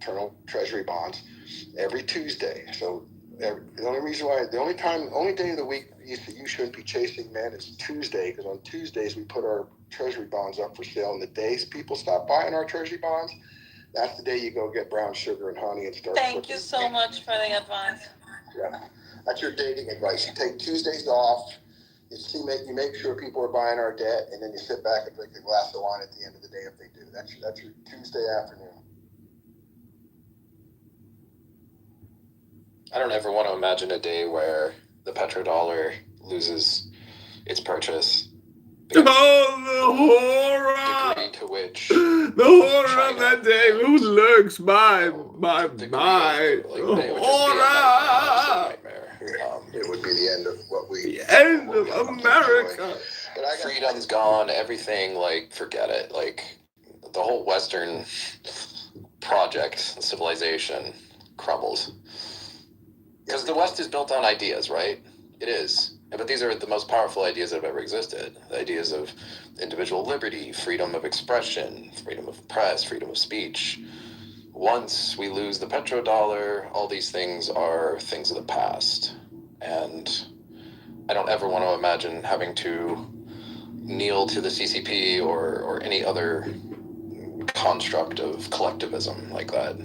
internal treasury bonds every Tuesday. So the only day of the week you shouldn't be chasing men is Tuesday, because on Tuesdays we put our treasury bonds up for sale. And the days people stop buying our treasury bonds, that's the day you go get brown sugar and honey and start. Thank you so much for the advice. Yeah, that's your dating advice. You take Tuesdays off. You make sure people are buying our debt, and then you sit back and drink a glass of wine at the end of the day if they do. That's your Tuesday afternoon. I don't ever want to imagine a day where the petrodollar loses its purchase. Oh, the horror! Degree to which the horror of that day lurks by. The horror! It would be the end of what we. The end of America. Freedom's gone. Everything, like, forget it. Like, the whole Western project, civilization, crumbles. Because the West is built on ideas, right? It is. But these are the most powerful ideas that have ever existed. The ideas of individual liberty, freedom of expression, freedom of press, freedom of speech. Once we lose the petrodollar, all these things are things of the past. And I don't ever want to imagine having to kneel to the CCP or any other construct of collectivism like that.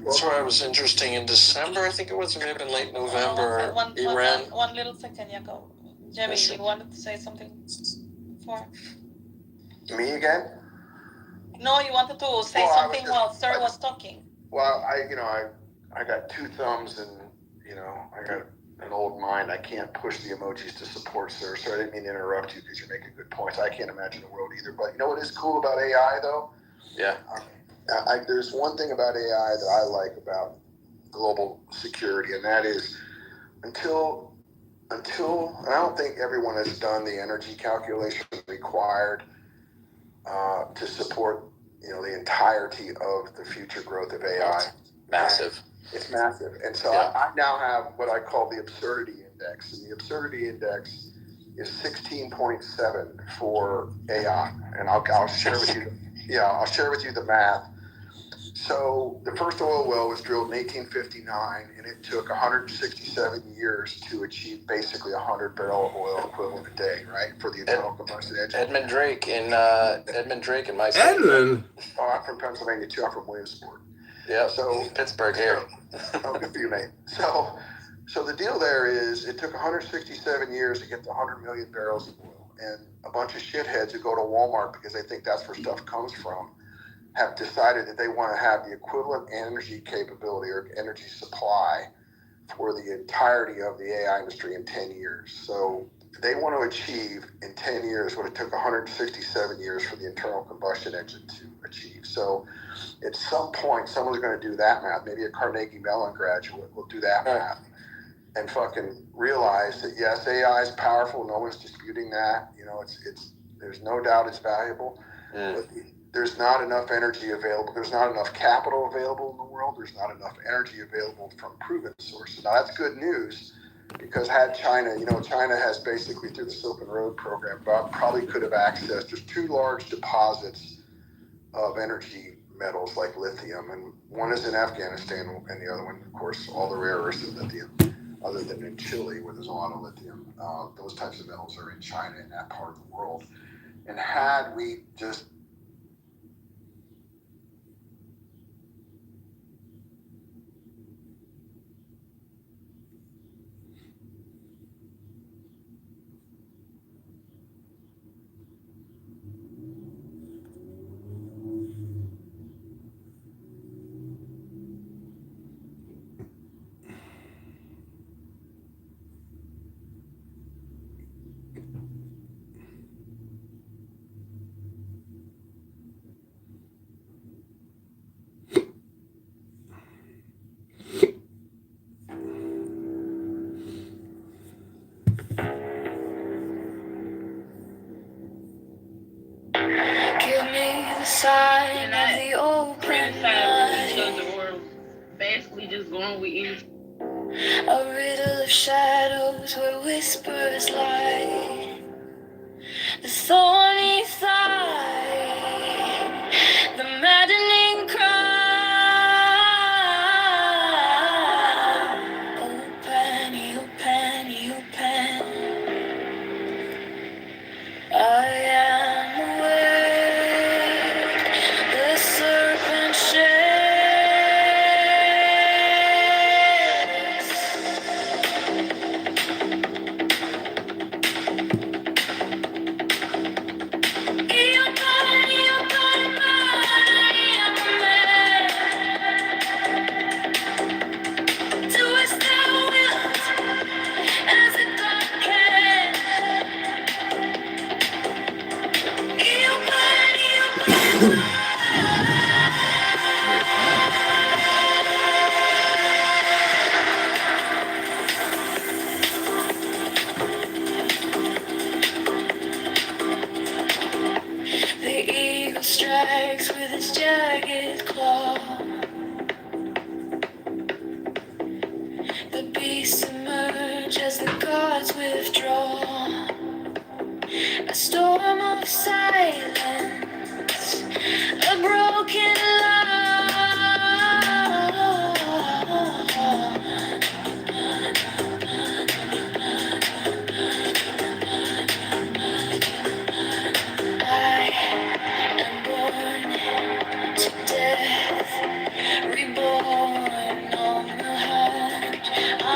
That's why it was interesting in December, I think it was, maybe in late November, Iran. One little second, Jacob. Jimmy, you wanted to say something before? Me again? No, you wanted to say something while Sir was talking. Well, I got two thumbs and, I got an old mind. I can't push the emojis to support Sir, so I didn't mean to interrupt you because you're making good points. I can't imagine the world either. But you know what is cool about AI, though? Yeah. There's one thing about AI that I like about global security, and that is until and I don't think everyone has done the energy calculation required to support the entirety of the future growth of AI. Massive. It's massive. And so yeah. I now have what I call the absurdity index, and the absurdity index is 16.7 for AI, and I'll share with you. I'll share with you the math. So the first oil well was drilled in 1859, and it took 167 years to achieve basically 100 barrel of oil equivalent a day, right, for the internal combustion engine. Edmund Drake in my state. Edmund? Oh, I'm from Pennsylvania too. I'm from Williamsport. Yeah. So Pittsburgh here. Oh, good for you, mate. So the deal there is it took 167 years to get to 100 million barrels of oil, and a bunch of shitheads who go to Walmart because they think that's where stuff comes from have decided that they want to have the equivalent energy capability or energy supply for the entirety of the AI industry in 10 years. So they want to achieve in 10 years what it took 167 years for the internal combustion engine to achieve. So at some point, someone's going to do that math. Maybe a Carnegie Mellon graduate will do that math and fucking realize that, yes, AI is powerful. No one's disputing that. There's no doubt it's valuable. But there's not enough energy available. There's not enough capital available in the world. There's not enough energy available from proven sources. Now, that's good news because had China, China has basically through the Silk Road program, probably could have accessed, there's two large deposits of energy metals like lithium, and one is in Afghanistan, and the other one, of course, all the rare earths of lithium, other than in Chile where there's a lot of lithium. Those types of metals are in China, in that part of the world. And had we just sign of the open night. Basically just going with you. A riddle of shadows where whispers lie. The thorny thigh, the maddening cry. silence, a broken love. I am born to death, reborn on the hunt. I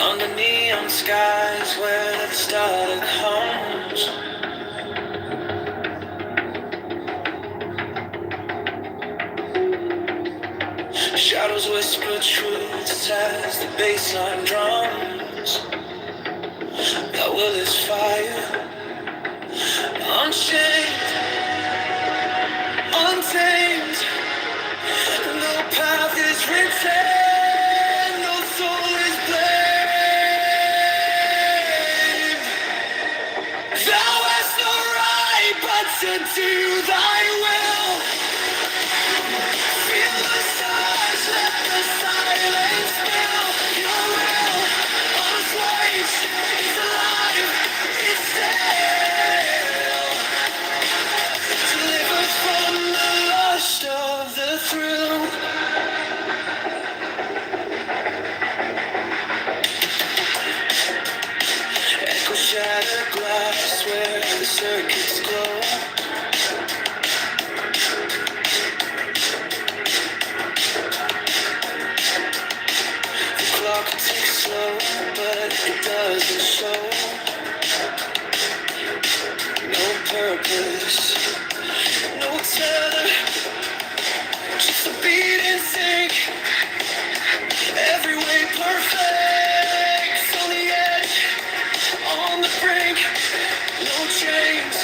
on the neon skies where the starlight comes. Shadows whisper truths as the bassline drums. That will is fire, unchained, untamed. No path is written, no soul is blamed. Thou hast no right but to do thy will. Feel the stars, let the silence fill your will. On its waves, it's alive, it's still. Delivered from the lust of the thrill. Echo shattered glass where the circuits glow. The clock ticks slow, but it doesn't show. No purpose, no tether, just a beat in sync. Every way perfect, on the edge, on the brink. No chains,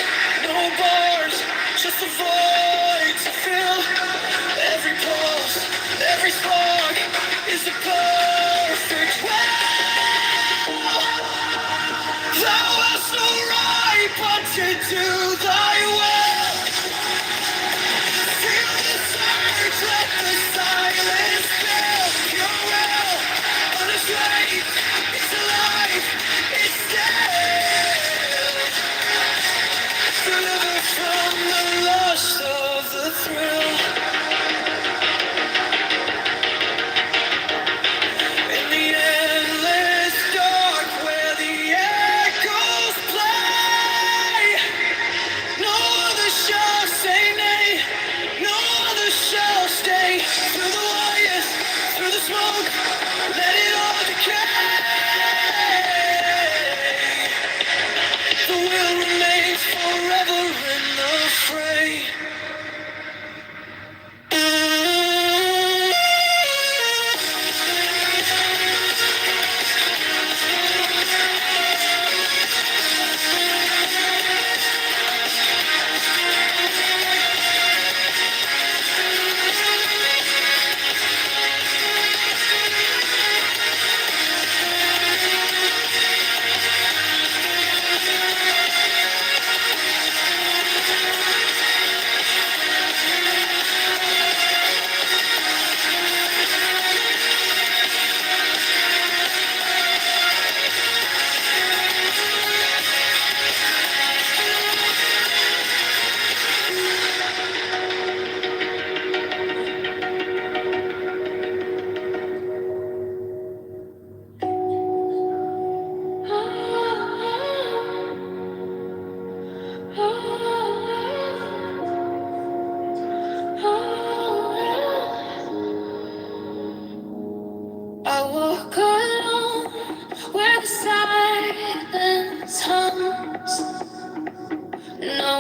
no bars, just a void to fill. Every pulse, every spark is a perfect will. Thou hast no right but to do thy will. Feel the surge, let the silence fill your will. On its way, it's alive, it's still. Delivered from the lust of the thrill. In the endless dark where the echoes play, no other shall say nay, no other shall stay. Through the wires, through the smoke, let it all decay. The will remains forever in the fray.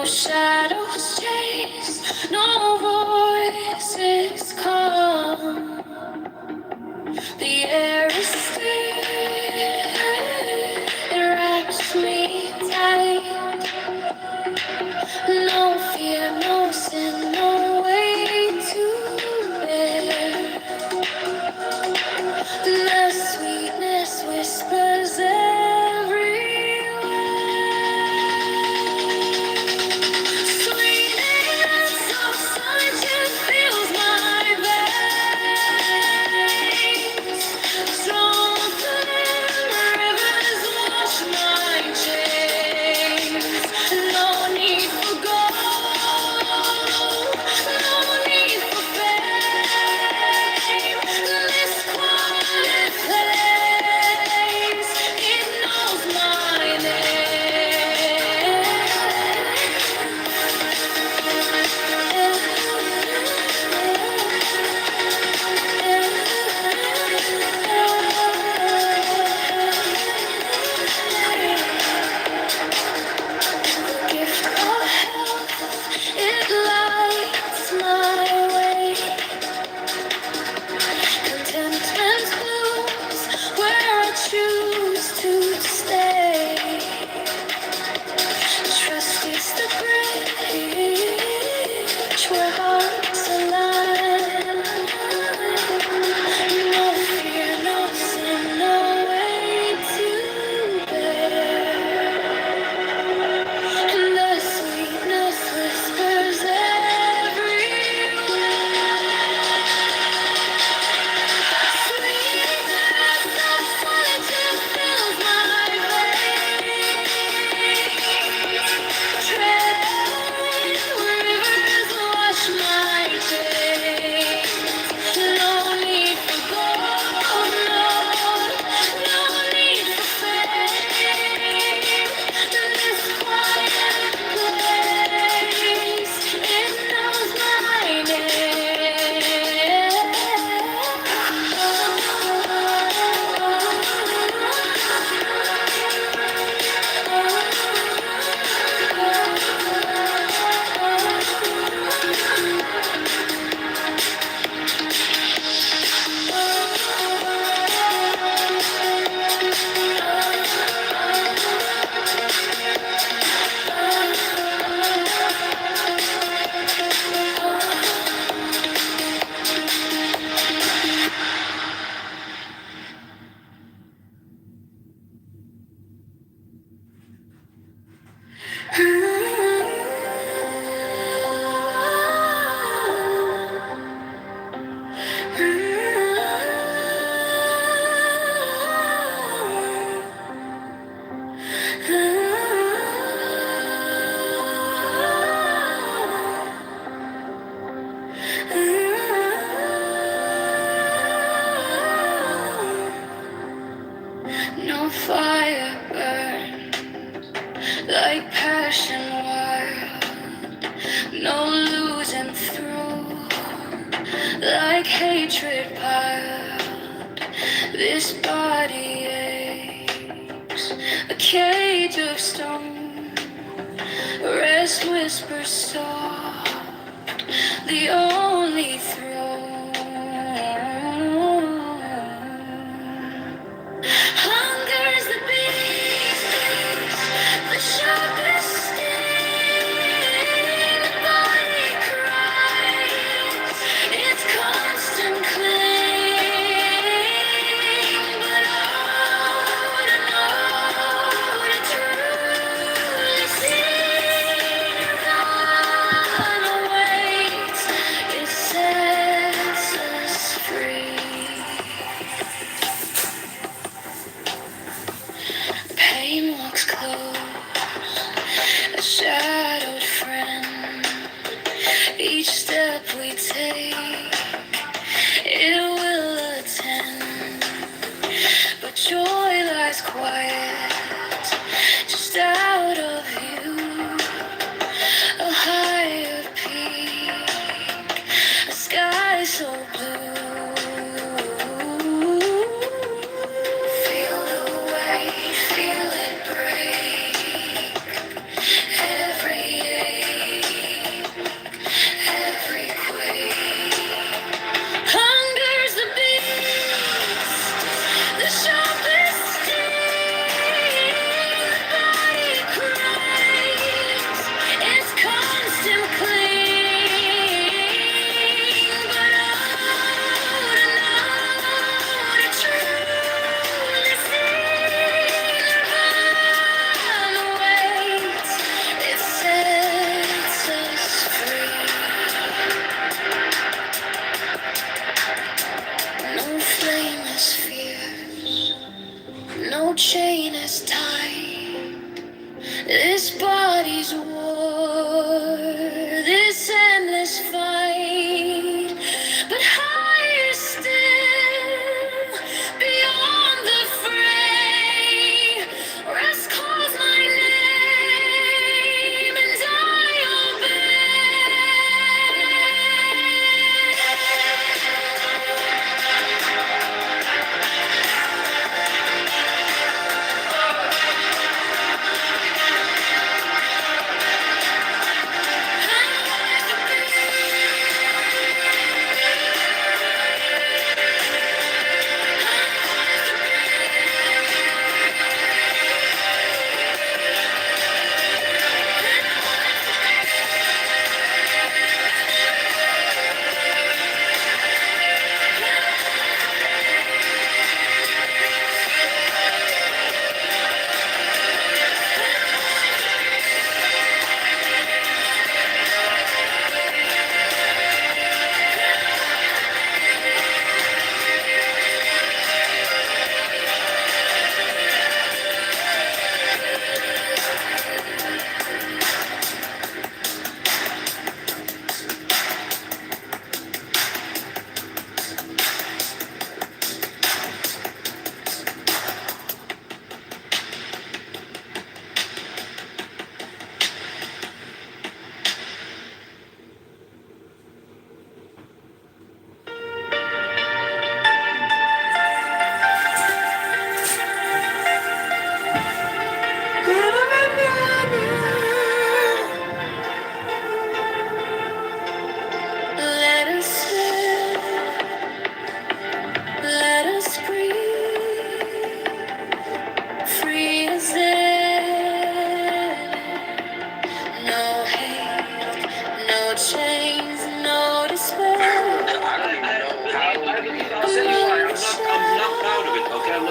shadows chase, no voices come. The air is still, it wraps me tight. No fear, no sin, no way to bear. The sweetness whispers everywhere. Sweetness of sunshine fills my veins. Strong rivers wash my chains. No need for gold, no need for fame. This quiet place, it knows my gift of health, it lights my way. Contentment blooms where I choose to stay. Trust is the bridge where hearts align. No fear, no sin, no way to bear. And the sweetness whispers everywhere. Sweetness of solitude fills my veins. Tread where rivers wash my chains. No need for gold, no need for fame. This quiet place, it knows my No fire burn like passion wild. No losing through like hatred piled. This body aches, a cage of stone. Rest whispers soft, the only throne. Hunger's the beast, the sharpest sting. The body cries its constant claim. But oh, to know, to truly see, God awaits, it sets us free. Pain walks close, a shadowed friend. Each step we take, it will attend. But joy lies quiet, just out of view. A higher peak, a sky so blue. Feel the weight, feel it break. Every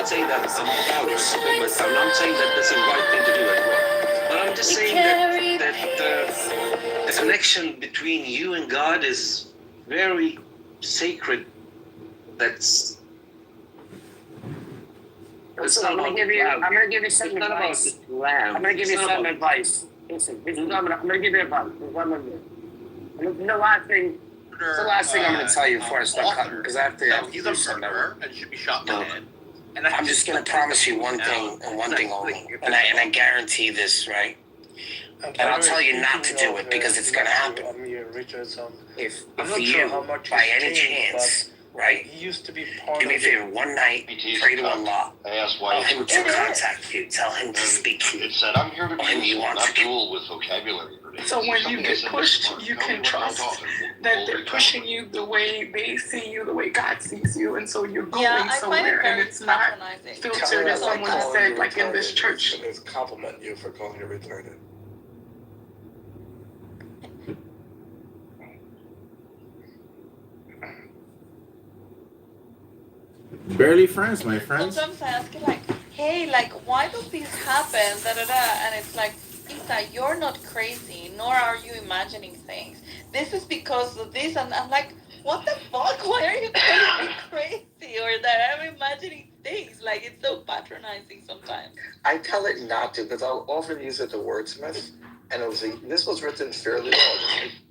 not saying that I'm proud of it. I'm not saying that that's the right thing to do as well. But I'm just saying that the connection between you and God is very sacred. That's Listen, I'm gonna give you some advice. I'm gonna give you some advice. Listen, I'm gonna give you advice. The last thing. It's the last thing I'm gonna tell you before I start cutting, because I have to. So he's a murderer and should be shot in the head. And I'm just gonna promise you one thing and one thing only, and I guarantee this, right? And I'll tell you not to do it because it's gonna happen. If you, by any chance, right? Do me a favor, one night, pray to Allah. I asked why Tell him to contact you. Tell him to speak to you. It said, I'm here to be you want not to duel with vocabulary. So when you get pushed, you can trust that they're pushing you the way they see you, the way God sees you, and so you're going somewhere, and it's not filtered as someone said, like in this church. Compliment you for calling you retarded. Barely friends, my friends. Sometimes I ask you like, hey, like, why does this happen? Da da da, and it's like, Isa, you're not crazy, nor are you imagining things. This is because of this, and I'm like, what the fuck? Why are you calling me crazy or that I'm imagining things? Like, it's so patronizing sometimes. I tell it not to, because I'll often use it to wordsmith, and it'll say, this was written fairly well.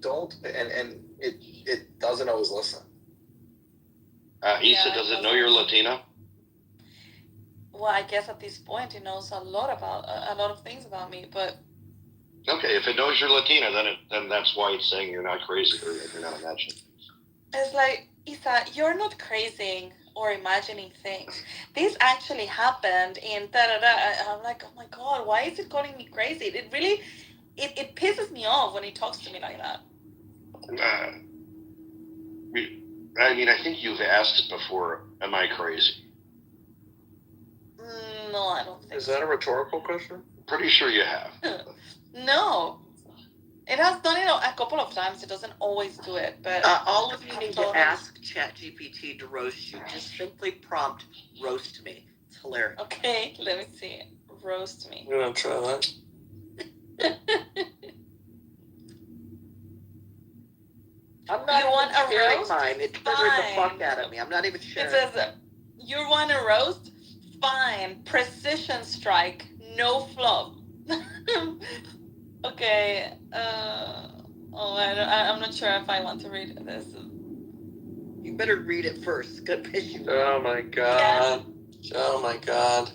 Don't, and it doesn't always listen. Issa, does it know you're Latina? Well, I guess at this point it knows a lot of things about me, but Okay, if it knows you're Latina, then that's why it's saying you're not crazy or you're not imagining. it's like, Isa, you're not crazy or imagining things. This actually happened in da-da-da. I'm like, oh my God, why is it calling me crazy? It really, it pisses me off when he talks to me like that. I mean, I think you've asked before, am I crazy? No, I don't think Is that a rhetorical question? Pretty sure you have. No. It has done it a couple of times. It doesn't always do it, but All of you need to ask ChatGPT to roast you. Just simply prompt roast me. It's hilarious. Okay, let me see. Roast me. We're gonna try that. I'm not You want a sharing roast? mine. It triggers the Fine. fuck out of me. I'm not even It sharing. says, you want a roast? Fine. Precision strike. No flop. Okay. I'm not sure if I want to read this. You better read it first. It's gonna piss you off. Oh my God. Yeah. Oh my God.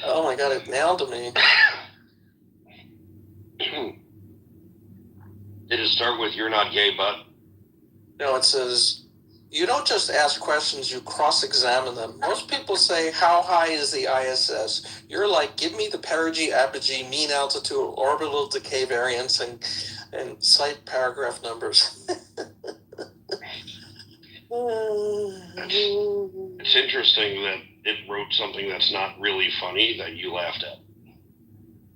Oh my God, it nailed me. Did it start with you're not gay, but? No, it says, you don't just ask questions, you cross-examine them. Most people say, how high is the ISS? You're like, give me the perigee, apogee, mean altitude, orbital decay variance, and cite paragraph numbers. It's interesting that it wrote something that's not really funny that you laughed at.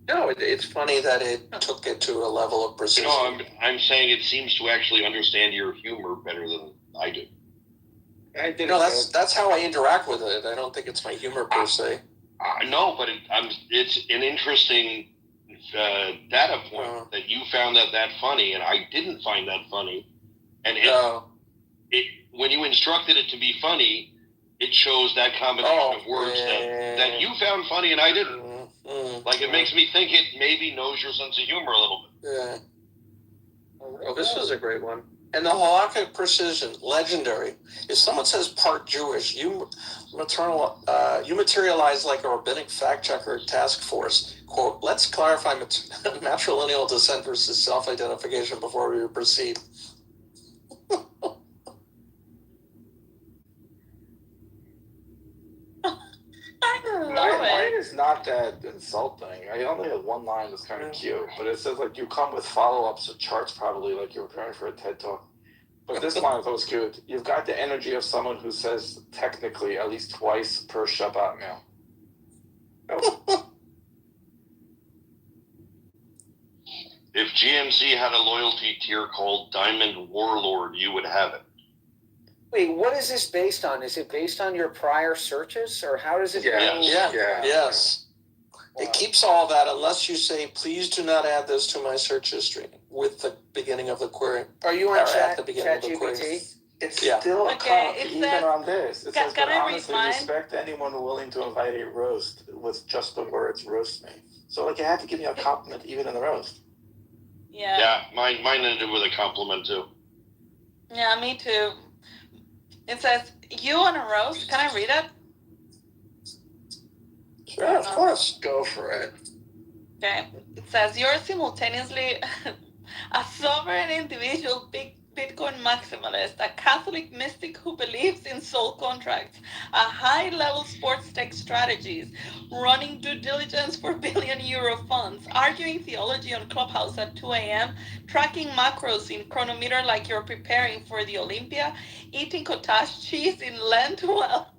No, it's funny that it took it to a level of precision. No, I'm saying it seems to actually understand your humor better than I do. No, that's how I interact with it. I don't think it's my humor per se. No, but it's an interesting data point that you found that funny, and I didn't find that funny. And when you instructed it to be funny, it shows that combination of words that you found funny and I didn't. Like, it makes me think it maybe knows your sense of humor a little bit. Yeah. Oh, this was a great one. And the halakhic precision, legendary. If someone says part Jewish, you materialize like a rabbinic fact-checker task force. Quote, let's clarify matrilineal descent versus self-identification before we proceed. Mine is not that insulting. I only have one line that's kind of cute, but it says like you come with follow-ups or charts probably like you're preparing for a TED Talk. But this line is always cute. You've got the energy of someone who says technically at least twice per Shabbat meal. If GMC had a loyalty tier called Diamond Warlord, you would have it. Wait, what is this based on? Is it based on your prior searches, or how does it know? Yes. Wow. It keeps all that unless you say, please do not add this to my search history with the beginning of the query. Are you on ChatGPT? It's still a cop, it even says, on this. It says, can but I honestly, read mine? respect anyone willing to invite a roast with just the words roast me. So, like, you had to give me a compliment even in the roast. Yeah. Yeah, mine ended with a compliment, too. Yeah, me too. It says, you on a roast? Can I read it? Sure, of course. Go for it. Okay. It says, you're simultaneously a sovereign individual, Bitcoin maximalist, a Catholic mystic who believes in soul contracts, a high-level sports tech strategist, running due diligence for billion-euro funds, arguing theology on Clubhouse at 2 a.m., tracking macros in Chronometer like you're preparing for the Olympia, eating cottage cheese in Lent while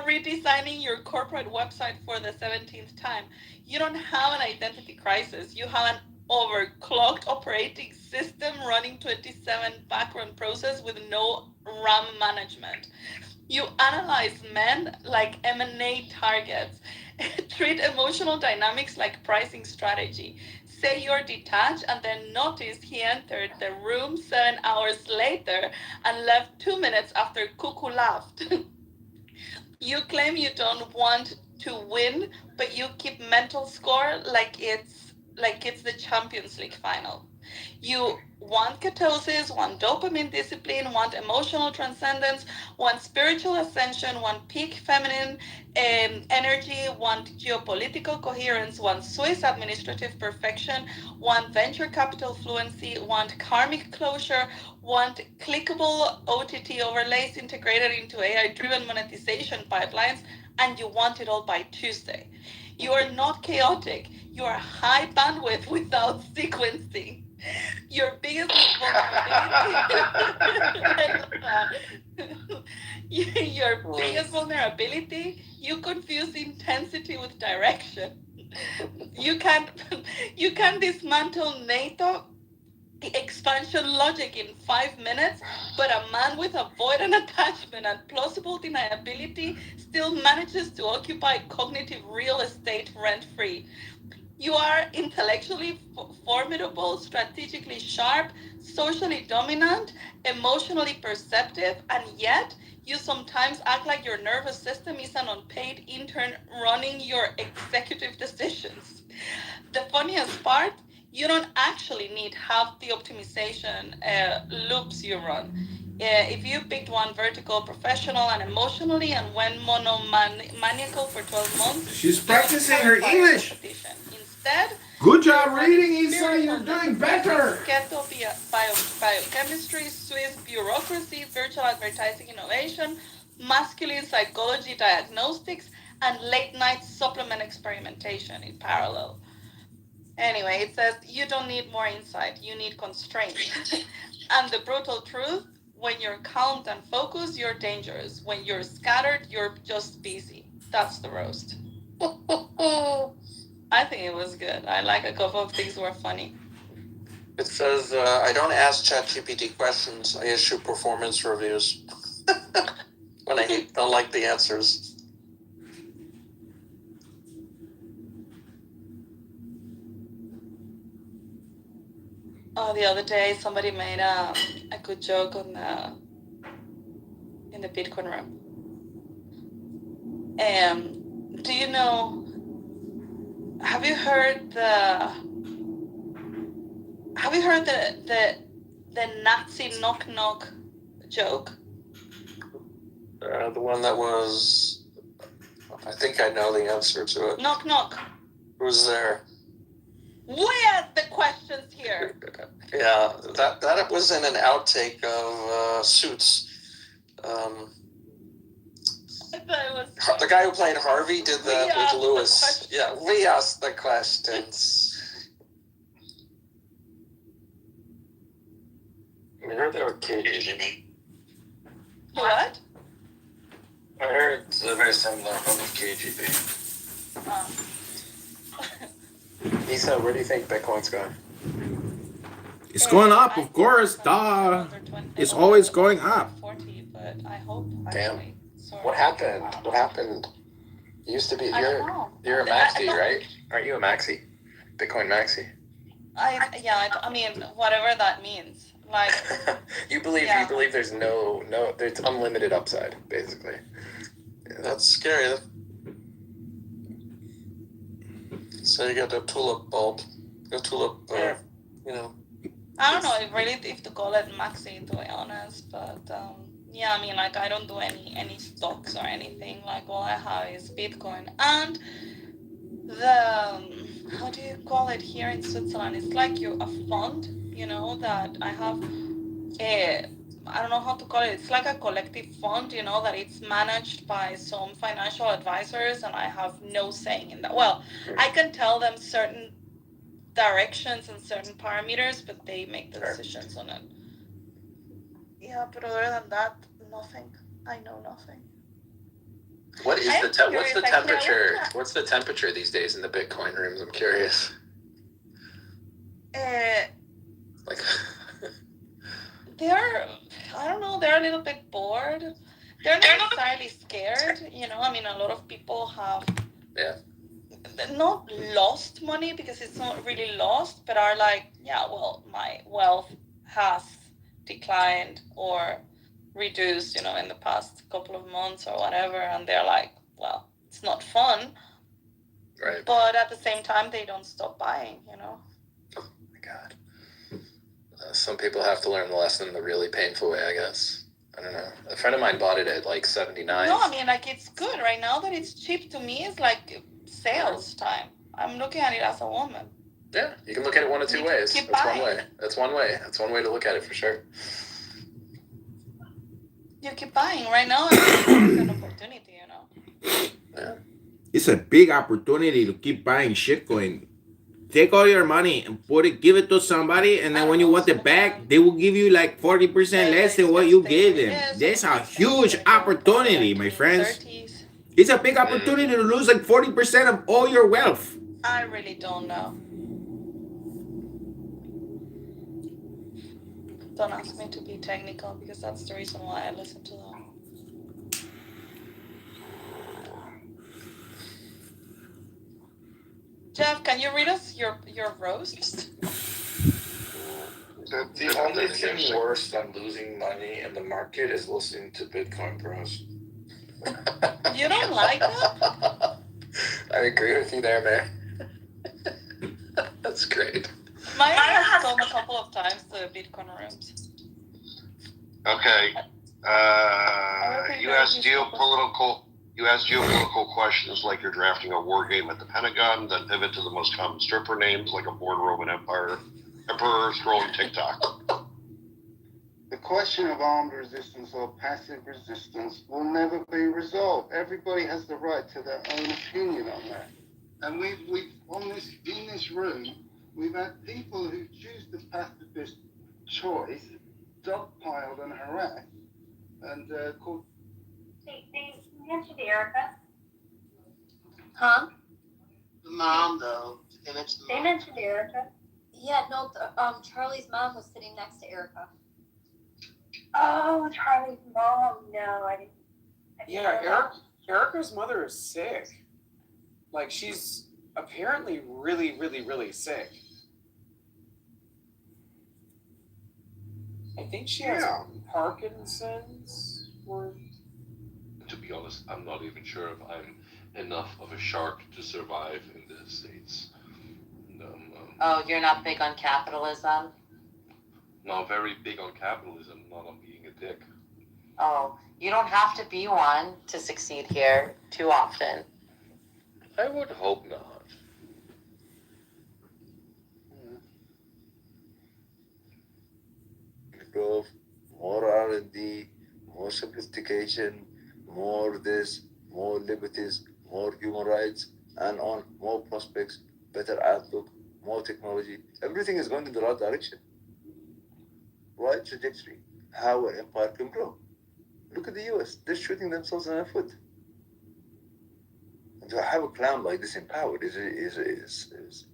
redesigning your corporate website for the 17th time. You don't have an identity crisis. You have an overclocked operating system running 27 background process with no RAM management. You analyze men like M&A targets. Treat emotional dynamics like pricing strategy. Say you're detached and then notice he entered the room 7 hours later and left 2 minutes after Cuckoo laughed. You claim you don't want to win, but you keep mental score like it's the Champions League final. You want ketosis, want dopamine discipline, want emotional transcendence, want spiritual ascension, want peak feminine energy, want geopolitical coherence, want Swiss administrative perfection, want venture capital fluency, want karmic closure, want clickable OTT overlays integrated into AI-driven monetization pipelines, and you want it all by Tuesday. You are not chaotic. You are high bandwidth without sequencing. Your biggest vulnerability, you confuse intensity with direction. You can dismantle NATO expansion logic in 5 minutes, but a man with avoidant attachment and plausible deniability still manages to occupy cognitive real estate rent-free. You are intellectually formidable, strategically sharp, socially dominant, emotionally perceptive, and yet you sometimes act like your nervous system is an unpaid intern running your executive decisions. The funniest part, you don't actually need half the optimization loops you run. If you picked one vertical, professional, and emotionally, and went monomaniacal for 12 months, she's practicing her English. Instead, good job reading, Isa. You're doing better. Keto biochemistry, Swiss bureaucracy, virtual advertising innovation, masculine psychology diagnostics, and late-night supplement experimentation in parallel. Anyway, it says you don't need more insight, you need constraints. And the brutal truth, when you're calm and focused, you're dangerous. When you're scattered, you're just busy. That's the roast. I think it was good. I like a couple of things were funny. It says, I don't ask ChatGPT questions, I issue performance reviews. When I don't like the answers. The other day, somebody made a good joke on in the Bitcoin room. Do you know? Have you heard the Nazi knock knock joke? The one that was, I think I know the answer to it. Knock knock. Who's there? We ask the questions here. Yeah, that was in an outtake of Suits. The guy who played Harvey did that with Lewis. Yeah, we ask the questions. I heard they were KGB. What? I heard it's very similar from the KGB. Isa, where do you think Bitcoin's going? It's going up, I of course. think Duh. It's always going up. 40, but I hope Damn. actually. Sorry. What happened? What happened? You used to be. I don't know. You're a maxi, right? Aren't you a maxi? Bitcoin maxi. I mean, whatever that means. Like. You believe there's no there's unlimited upside, basically. Yeah. That's scary. So you got the tulip bulb, the tulip, you know. I don't know if to call it maxi, to be honest, but yeah, I mean, like I don't do any stocks or anything. Like all I have is Bitcoin and the how do you call it here in Switzerland? It's like a fund, that I have I don't know how to call it. It's like a collective fund, that it's managed by some financial advisors, and I have no saying in that. Well, I can tell them certain directions and certain parameters, but they make the decisions on it. Yeah, but other than that, nothing. I know nothing. What is what's the temperature? What's the temperature these days in the Bitcoin rooms? I'm curious. Like. I don't know, they're a little bit bored. They're not necessarily scared, I mean, a lot of people have not lost money because it's not really lost, but are like, yeah, well, my wealth has declined or reduced, in the past couple of months or whatever, and they're like, well, it's not fun. Right. But at the same time, they don't stop buying, Oh my God. Some people have to learn the lesson the really painful way, I guess. I don't know. A friend of mine bought it at like 79. No, I mean, like, it's good. Right now that it's cheap, to me, it's like sales time. I'm looking at it as a woman. Yeah, you can look at it one of two ways. Keep That's buying. one way. That's one way. That's one way to look at it for sure. You keep buying. Right now, it's an opportunity, Yeah. It's a big opportunity to keep buying shitcoin. Take all your money and give it to somebody, and then when you want it back, they will give you like 40% less than what you gave them. That's a huge opportunity, my friends. It's a big opportunity to lose like 40% of all your wealth. I really don't know. Don't ask me to be technical, because that's the reason why I listen to them. Jeff, can you read us your roast? The only thing worse than losing money in the market is listening to Bitcoin Bros. You don't like that? I agree with you there, man. That's great. Maya has come a couple of times to Bitcoin rooms. Okay. You ask geopolitical questions like you're drafting a war game at the Pentagon, then pivot to the most common stripper names like a born Roman emperor scrolling TikTok. The question of armed resistance or passive resistance will never be resolved. Everybody has the right to their own opinion on that. And we've in this room, we've had people who choose the pacifist choice, dogpiled and harassed, and called. They mentioned Erica. Huh? The mom, though. They mentioned Erica. Yeah, no, Charlie's mom was sitting next to Erica. Oh, Charlie's mom. No, I didn't. Erica's mother is sick. Like, she's apparently really, really, really sick. I think she has Parkinson's. To be honest, I'm not even sure if I'm enough of a shark to survive in the States. Oh, you're not big on capitalism? No, very big on capitalism, not on being a dick. Oh, you don't have to be one to succeed here too often. I would hope not. Growth, more R&D, more sophistication, more this, more liberties, more human rights, and on more prospects, better outlook, more technology. Everything is going in the right direction. Right trajectory. How an empire can grow. Look at the US. They're shooting themselves in the foot. And to have a clown like this in power is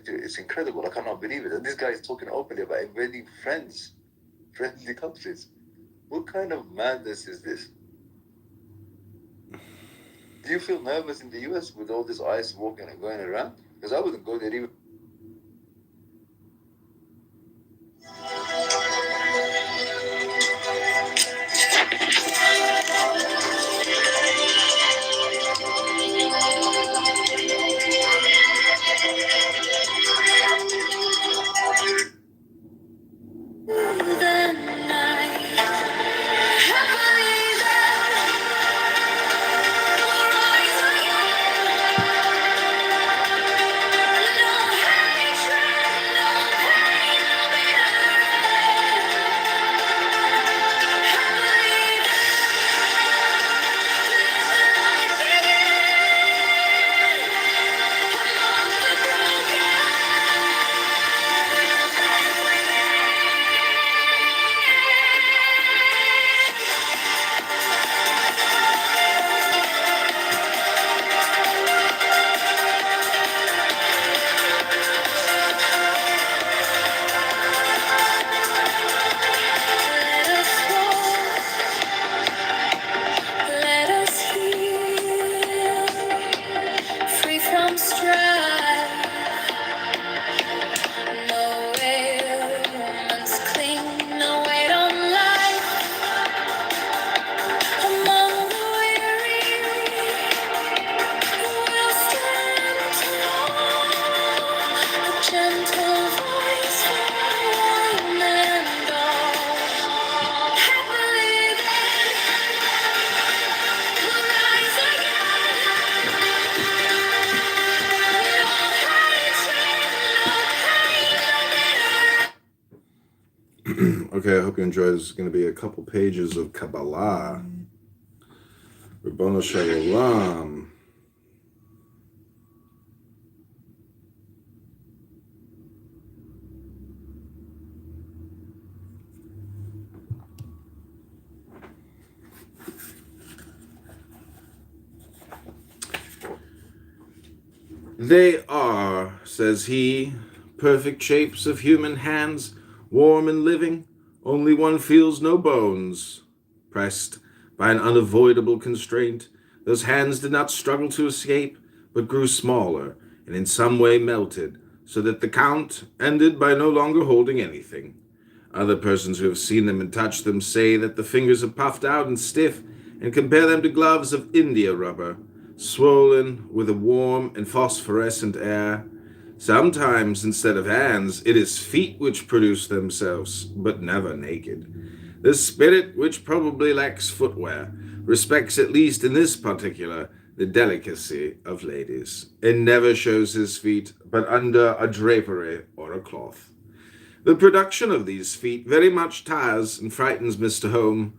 It's incredible. I cannot believe it. And this guy is talking openly about invading friendly countries. What kind of madness is this? Do you feel nervous in the US with all this ice walking and going around? Because I wouldn't go there even. Okay, I hope you enjoy. This is going to be a couple pages of Kabbalah. Rabbanu Shalom. They are, says he, perfect shapes of human hands, warm and living, only one feels no bones. Pressed by an unavoidable constraint, those hands did not struggle to escape, but grew smaller and in some way melted, so that the count ended by no longer holding anything. Other persons who have seen them and touched them say that the fingers are puffed out and stiff, and compare them to gloves of India rubber, swollen with a warm and phosphorescent air. Sometimes, instead of hands, it is feet which produce themselves, but never naked. The spirit, which probably lacks footwear, respects, at least in this particular, the delicacy of ladies, and never shows his feet but under a drapery or a cloth. The production of these feet very much tires and frightens Mr. Home.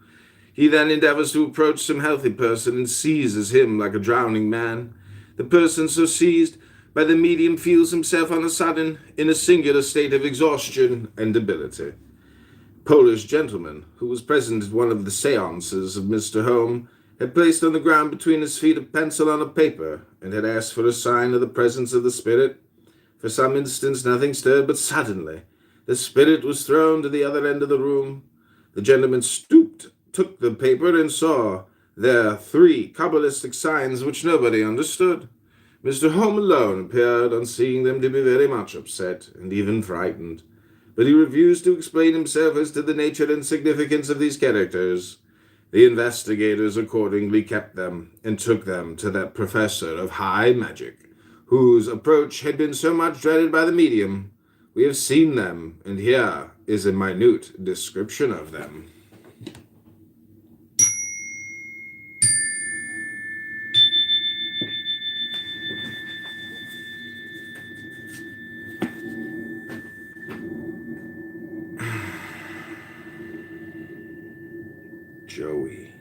He then endeavors to approach some healthy person and seizes him like a drowning man. The person so seized by the medium feels himself on a sudden in a singular state of exhaustion and debility. Polish gentleman, who was present at one of the seances of Mr. Home, had placed on the ground between his feet a pencil on a paper, and had asked for a sign of the presence of the spirit. For some instants nothing stirred, but suddenly the spirit was thrown to the other end of the room. The gentleman stooped, took the paper, and saw there 3 Kabbalistic signs which nobody understood. Mr. Home alone appeared on seeing them to be very much upset and even frightened, but he refused to explain himself as to the nature and significance of these characters. The investigators accordingly kept them and took them to that professor of high magic, whose approach had been so much dreaded by the medium. We have seen them, and here is a minute description of them. Joey.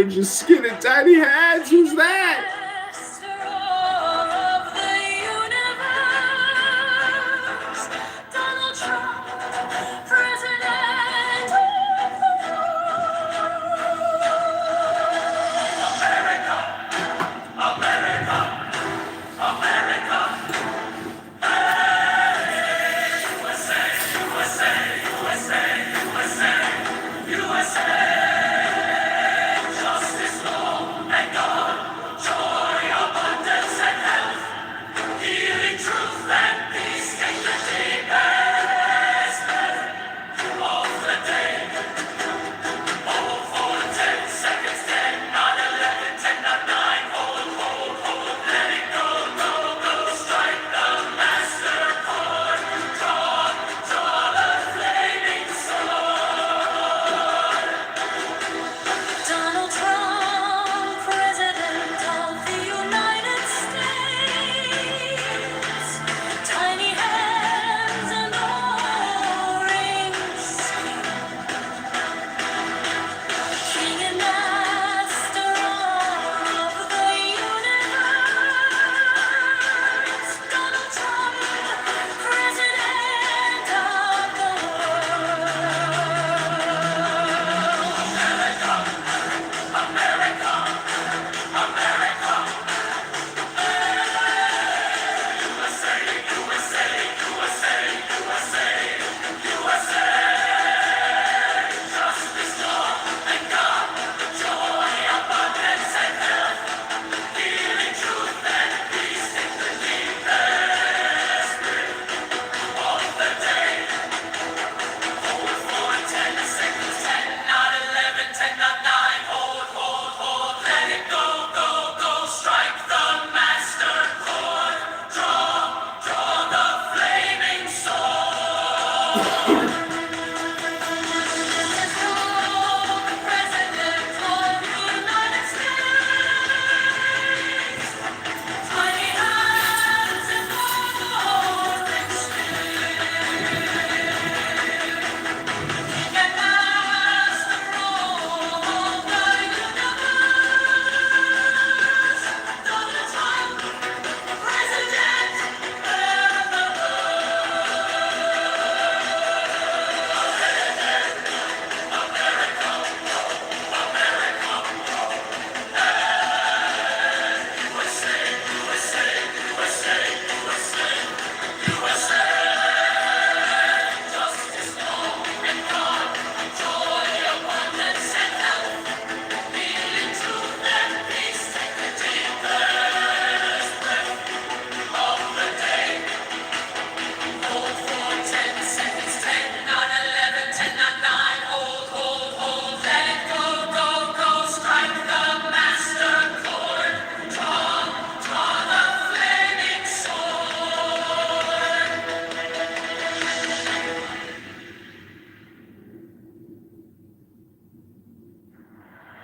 large skin and tiny hands. Who's that? Donald Trump, President Donald Trump, President of the United States. Tiny hands and orange skin. King and master of the universe. Donald Trump, President of the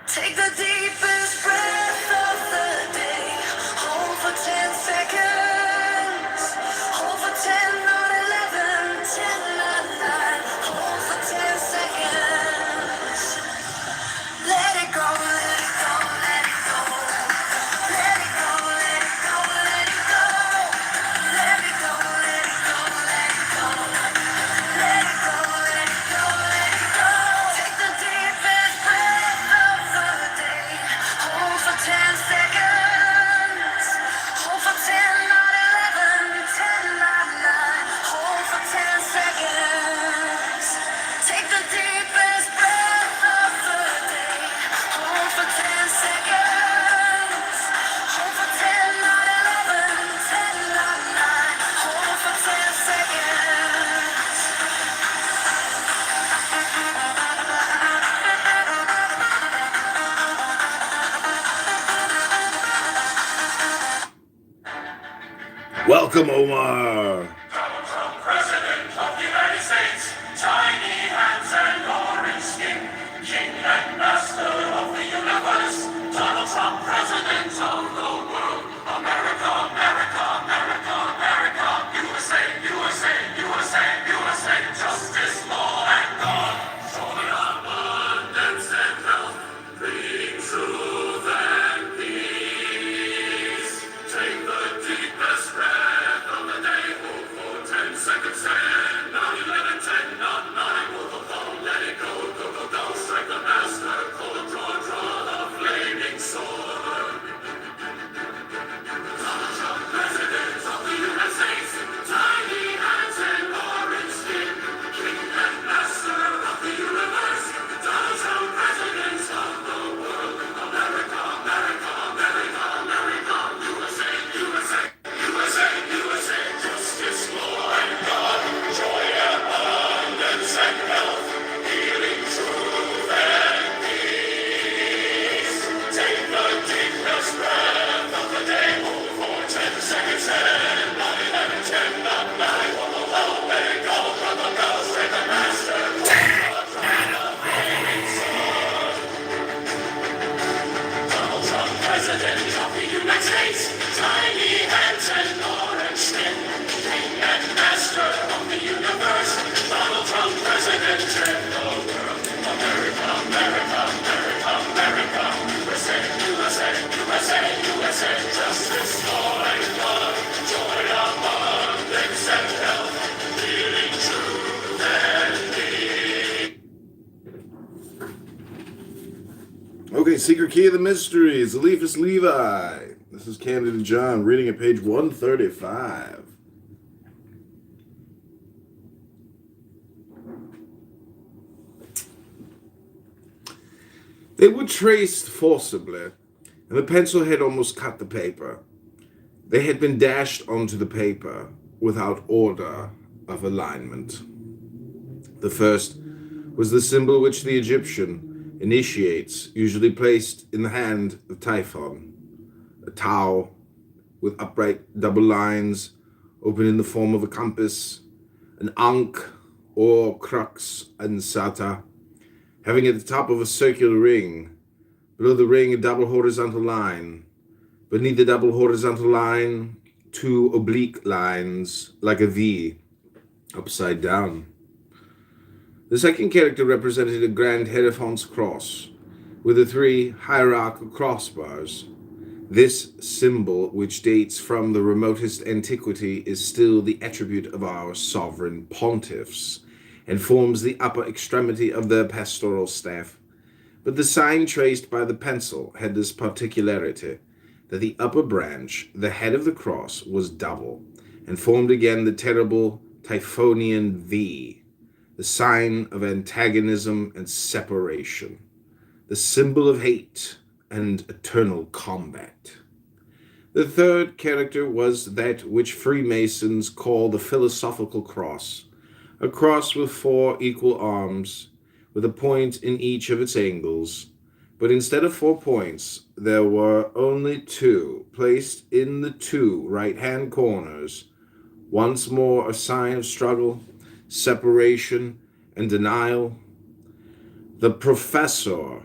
Take the deepest breath of the day. Hold for 10 seconds. Hold for 10, not 11, 10, not 9. Hold for 10 seconds. Let it go, let it go, let it go. Let it go, let it go, let it go. Let it go, let it go, let it go. Let it go, let it go, let it go. Take the deepest breath of the day. Hold for 10 seconds. Hold for 10, not 11, 10, not 9. Hold for 10 seconds. Take the deepest breath of the day. Hold for 10 seconds. Hold for 10, not 11, 10, not 9. Hold for 10 seconds. Welcome, Omar. President of the United States, tiny hands and orange skin, king and master of the universe, Donald Trump, president of the world, America, America, America, America, USA, USA, USA, USA, justice, law, and God, joy, abundance, and health, bringing truth. President of the United States, tiny hands and orange skin, king and master of the universe, Donald Trump, President, and the world. America, America, America, America, USA, USA, USA, USA, justice, law and love, joy abundance and health, healing, truth and need. Okay, Secret Key of the Mysteries, Eliphas Levi. This is Candid John, reading at page 135. They were traced forcibly, and the pencil had almost cut the paper. They had been dashed onto the paper without order of alignment. The first was the symbol which the Egyptian initiates, usually placed in the hand of Typhon, a tau with upright double lines open in the form of a compass, an ankh or crux ansata, having at the top of a circular ring, below the ring a double horizontal line, beneath the double horizontal line 2 oblique lines like a V, upside down. The second character represented a grand hierophant's cross, with the 3 hierarchical crossbars. This symbol, which dates from the remotest antiquity, is still the attribute of our sovereign pontiffs, and forms the upper extremity of their pastoral staff. But the sign traced by the pencil had this particularity, that the upper branch, the head of the cross, was double, and formed again the terrible Typhonian V, the sign of antagonism and separation, the symbol of hate and eternal combat. The third character was that which Freemasons call the philosophical cross, a cross with 4 equal arms, with a point in each of its angles, but instead of 4 points, there were only 2, placed in the 2 right-hand corners, once more a sign of struggle, separation, and denial. The professor,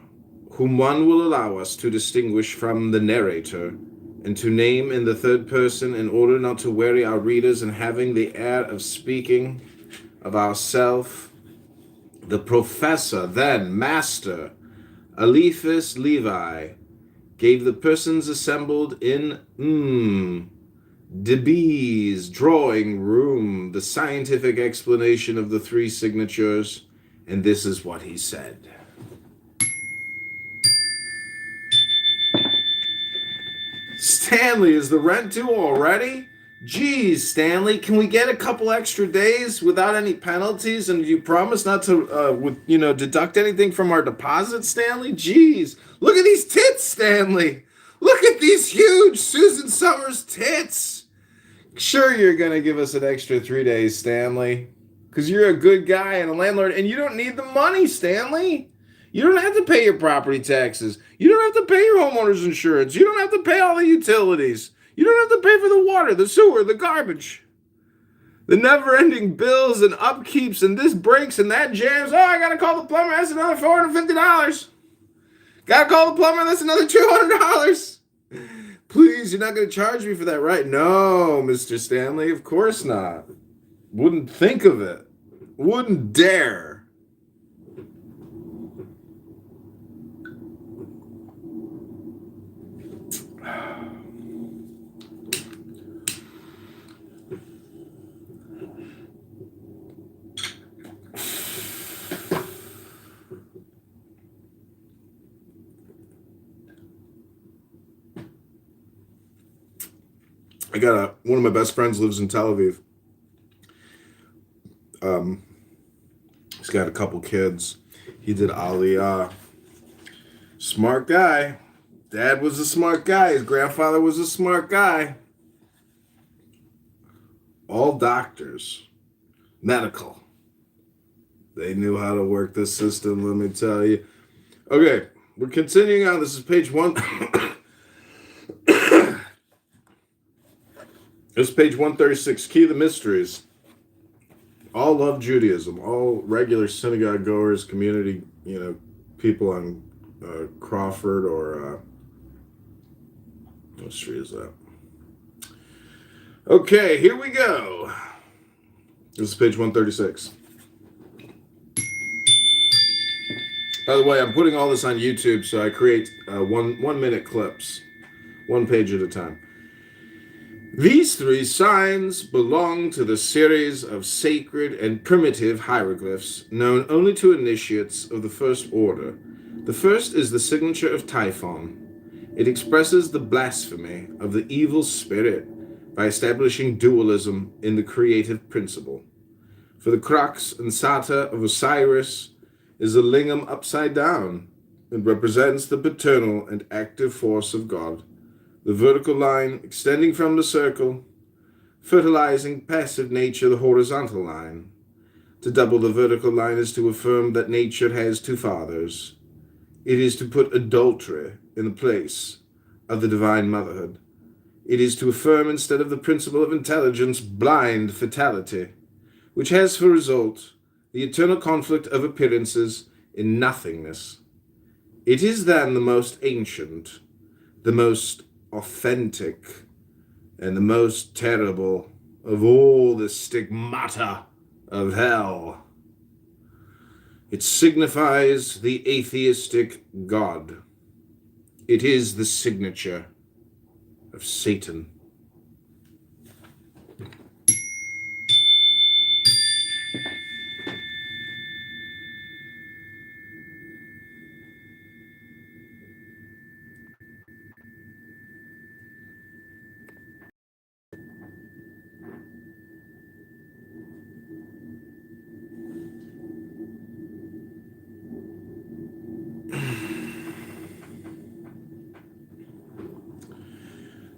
whom one will allow us to distinguish from the narrator, and to name in the third person in order not to weary our readers and having the air of speaking of ourself, the professor, then master, Eliphas Levi, gave the persons assembled in DeBee's drawing room the scientific explanation of the 3 signatures, and this is what he said. Stanley, is the rent due already? Geez, Stanley, can we get a couple extra days without any penalties? And you promise not to, deduct anything from our deposit, Stanley? Geez, look at these tits, Stanley. Look at these huge Susan Summers tits. Sure, you're going to give us an extra 3 days, Stanley, because you're a good guy and a landlord, and you don't need the money, Stanley. You don't have to pay your property taxes. You don't have to pay your homeowner's insurance. You don't have to pay all the utilities. You don't have to pay for the water, the sewer, the garbage, the never-ending bills and upkeeps, and this breaks and that jams. Oh, I got to call the plumber. That's another $450. Got to call the plumber. That's another $200. Please, you're not going to charge me for that, right? No, Mr. Stanley, of course not. Wouldn't think of it. Wouldn't dare. I got one of my best friends lives in Tel Aviv. He's got a couple kids. He did Aliyah. Smart guy. Dad was a smart guy. His grandfather was a smart guy. All doctors. Medical. They knew how to work the system, let me tell you. Okay, we're continuing on. This is page 1. This is page 136, Key of the Mysteries. All love Judaism. All regular synagogue goers, community, people on Crawford or What street is that? Okay, here we go. This is page 136. By the way, I'm putting all this on YouTube, so I create 1 minute clips, 1 page at a time. These 3 signs belong to the series of sacred and primitive hieroglyphs known only to initiates of the first order. The first is the signature of Typhon. It expresses the blasphemy of the evil spirit by establishing dualism in the creative principle. For the crux and sata of Osiris is a lingam upside down. It represents the paternal and active force of God. The vertical line extending from the circle, fertilizing passive nature, the horizontal line. To double the vertical line is to affirm that nature has 2 fathers. It is to put adultery in the place of the divine motherhood. It is to affirm instead of the principle of intelligence, blind fatality, which has for result the eternal conflict of appearances in nothingness. It is then the most ancient, the most authentic, and the most terrible of all the stigmata of hell. It signifies the atheistic God. It is the signature of Satan.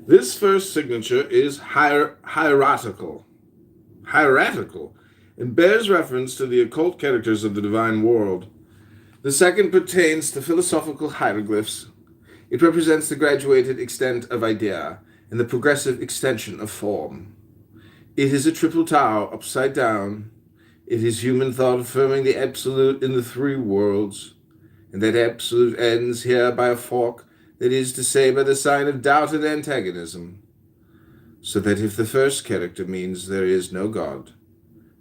This first signature is hieratical, and bears reference to the occult characters of the divine world. The second pertains to philosophical hieroglyphs. It represents the graduated extent of idea and the progressive extension of form. It is a triple tower upside down. It is human thought affirming the absolute in the 3 worlds, and that absolute ends here by a fork, that is to say, by the sign of doubt and antagonism. So that if the first character means there is no God,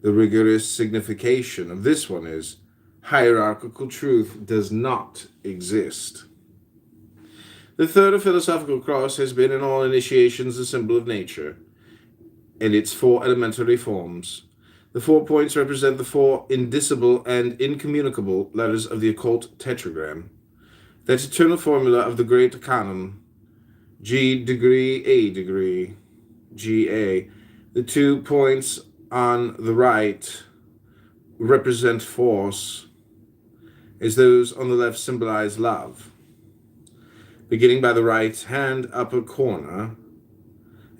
the rigorous signification of this one is hierarchical truth does not exist. The third, a philosophical cross, has been in all initiations a symbol of nature and its 4 elementary forms. The 4 points represent the 4 indicible and incommunicable letters of the occult tetragram, that eternal formula of the great canon, G degree, A degree, GA. The 2 points on the right represent force, as those on the left symbolize love. Beginning by the right hand upper corner,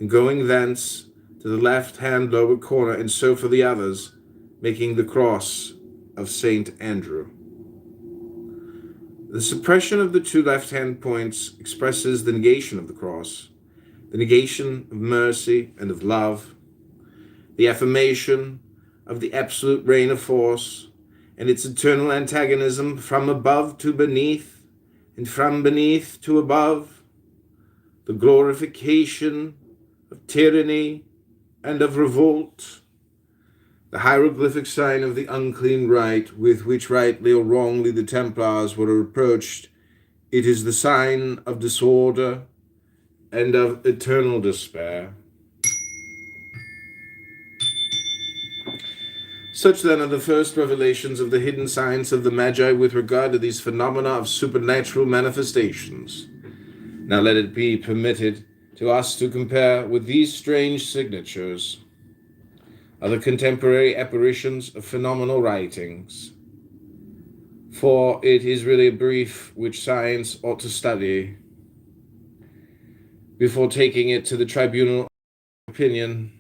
and going thence to the left hand lower corner, and so for the others, making the cross of Saint Andrew. The suppression of the 2 left-hand points expresses the negation of the cross, the negation of mercy and of love, the affirmation of the absolute reign of force, and its eternal antagonism from above to beneath, and from beneath to above, the glorification of tyranny and of revolt, the hieroglyphic sign of the unclean rite, with which rightly or wrongly the Templars were reproached. It is the sign of disorder and of eternal despair. Such then are the first revelations of the hidden science of the Magi with regard to these phenomena of supernatural manifestations. Now let it be permitted to us to compare with these strange signatures other contemporary apparitions of phenomenal writings. For it is really a brief which science ought to study before taking it to the tribunal of opinion.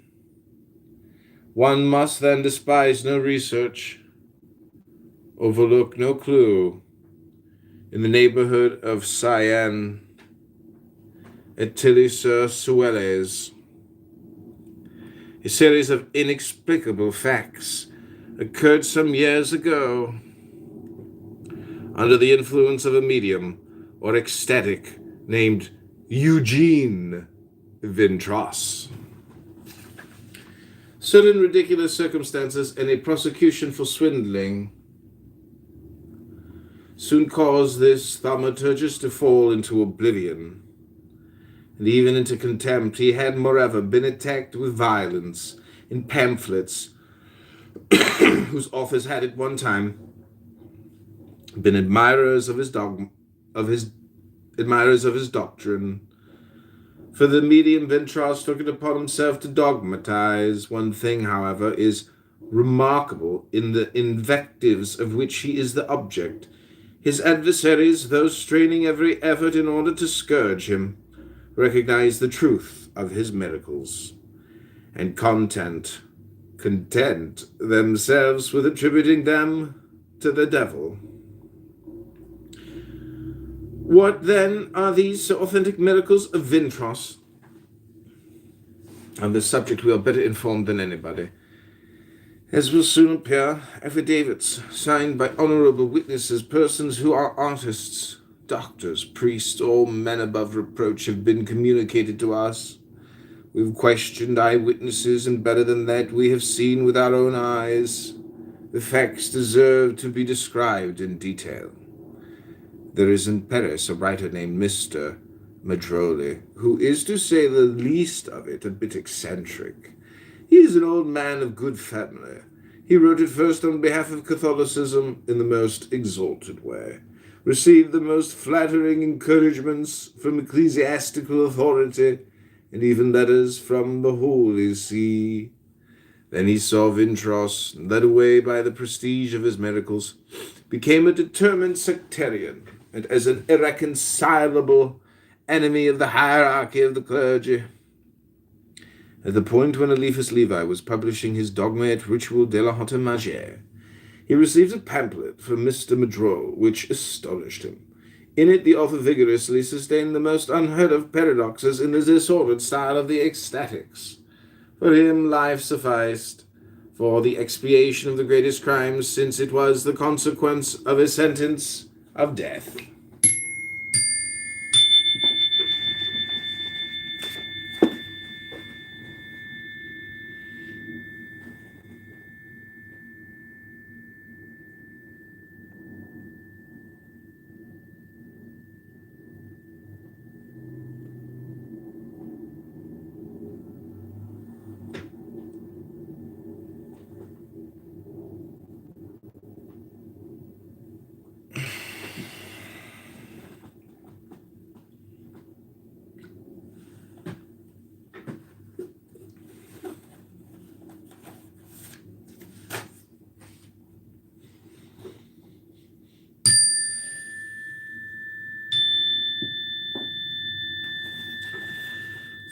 One must then despise no research, overlook no clue. In the neighborhood of Cyan at Tilly-sur-Suelles, a series of inexplicable facts occurred some years ago under the influence of a medium or ecstatic named Eugene Vintras. Certain ridiculous circumstances and a prosecution for swindling soon caused this thaumaturgist to fall into oblivion, and even into contempt. He had, moreover, been attacked with violence in pamphlets whose authors had at one time been admirers of his doctrine. For the medium, Vintras took it upon himself to dogmatize. One thing, however, is remarkable in the invectives of which he is the object. His adversaries, though straining every effort in order to scourge him, recognize the truth of his miracles, and content themselves with attributing them to the devil. What, then, are these authentic miracles of Vintras? On this subject we are better informed than anybody. As will soon appear, affidavits signed by honorable witnesses, persons who are artists, doctors, priests, all men above reproach, have been communicated to us. We've questioned eyewitnesses, and better than that, we have seen with our own eyes. The facts deserve to be described in detail. There is in Paris a writer named Mr. Madroli, who is, to say the least of it, a bit eccentric. He is an old man of good family. He wrote at first on behalf of Catholicism in the most exalted way, received the most flattering encouragements from ecclesiastical authority, and even letters from the Holy See. Then he saw Vintras, led away by the prestige of his miracles, became a determined sectarian, and as an irreconcilable enemy of the hierarchy of the clergy. At the point when Eliphas Levi was publishing his Dogma et Ritual de la Haute Magie, he received a pamphlet from Mr. Madrol, which astonished him. In it the author vigorously sustained the most unheard-of paradoxes in the disordered style of the ecstatics. For him life sufficed for the expiation of the greatest crimes, since it was the consequence of a sentence of death.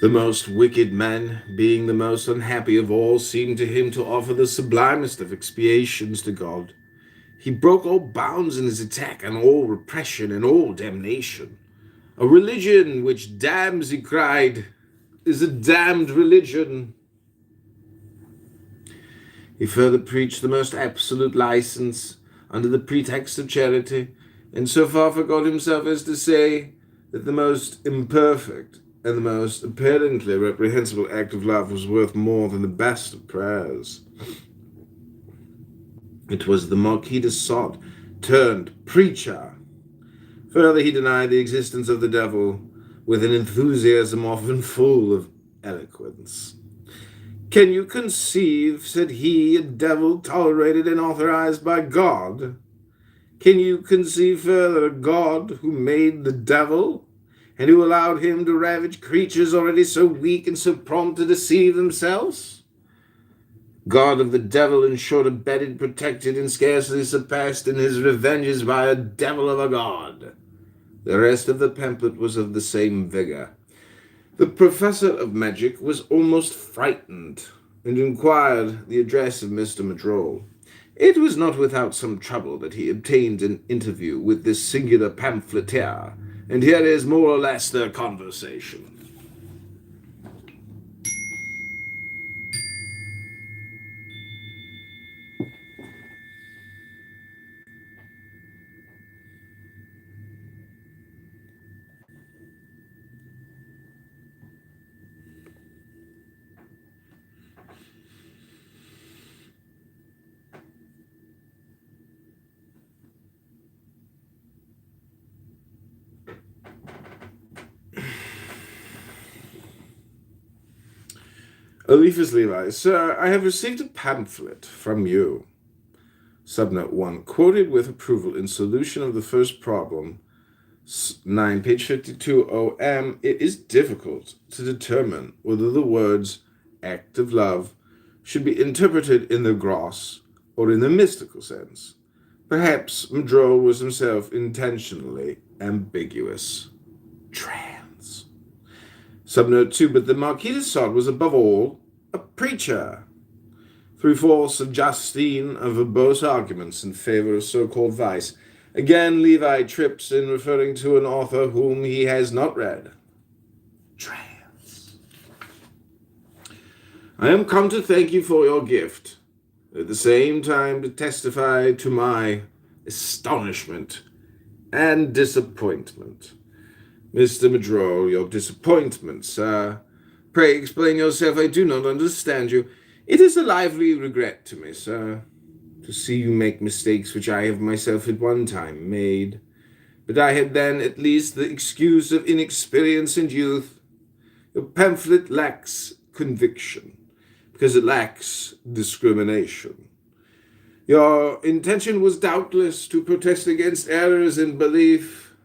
The most wicked man, being the most unhappy of all, seemed to him to offer the sublimest of expiations to God. He broke all bounds in his attack on all repression and all damnation. A religion which damns, he cried, is a damned religion. He further preached the most absolute license under the pretext of charity, and so far forgot himself as to say that the most imperfect and the most apparently reprehensible act of love was worth more than the best of prayers. It was the Marquis de Sade turned preacher. Further, he denied the existence of the devil with an enthusiasm often full of eloquence. Can you conceive, said he, a devil tolerated and authorized by God? Can you conceive further a God who made the devil, and who allowed him to ravage creatures already so weak and so prompt to deceive themselves? God of the devil, in short, abetted, protected, and scarcely surpassed in his revenges by a devil of a God. The rest of the pamphlet was of the same vigor. The professor of magic was almost frightened, and inquired the address of Mr. Madrol. It was not without some trouble that he obtained an interview with this singular pamphleteer, and here is more or less their conversation. Eliphas Levi, sir, I have received a pamphlet from you. Subnote 1, quoted with approval in solution of the first problem, 9, page 52 OM, it is difficult to determine whether the words act of love should be interpreted in the gross or in the mystical sense. Perhaps Madrol was himself intentionally ambiguous. Trans. Subnote 2, but the Marquis de Sade was above all a preacher. Through force of Justine of verbose arguments in favor of so-called vice. Again, Levi trips in referring to an author whom he has not read. Trans. I am come to thank you for your gift, at the same time to testify to my astonishment and disappointment. Mr. Madrol, your disappointment, sir. Pray explain yourself, I do not understand you. It is a lively regret to me, sir, to see you make mistakes which I have myself at one time made. But I had then at least the excuse of inexperience and youth. Your pamphlet lacks conviction, because it lacks discrimination. Your intention was doubtless to protest against errors in belief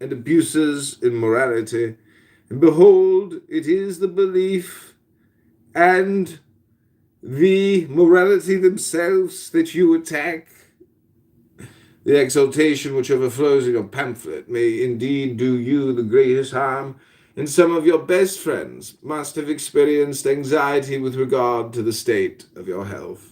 and abuses in morality. And behold, it is the belief and the morality themselves that you attack. The exaltation which overflows in your pamphlet may indeed do you the greatest harm, and some of your best friends must have experienced anxiety with regard to the state of your health.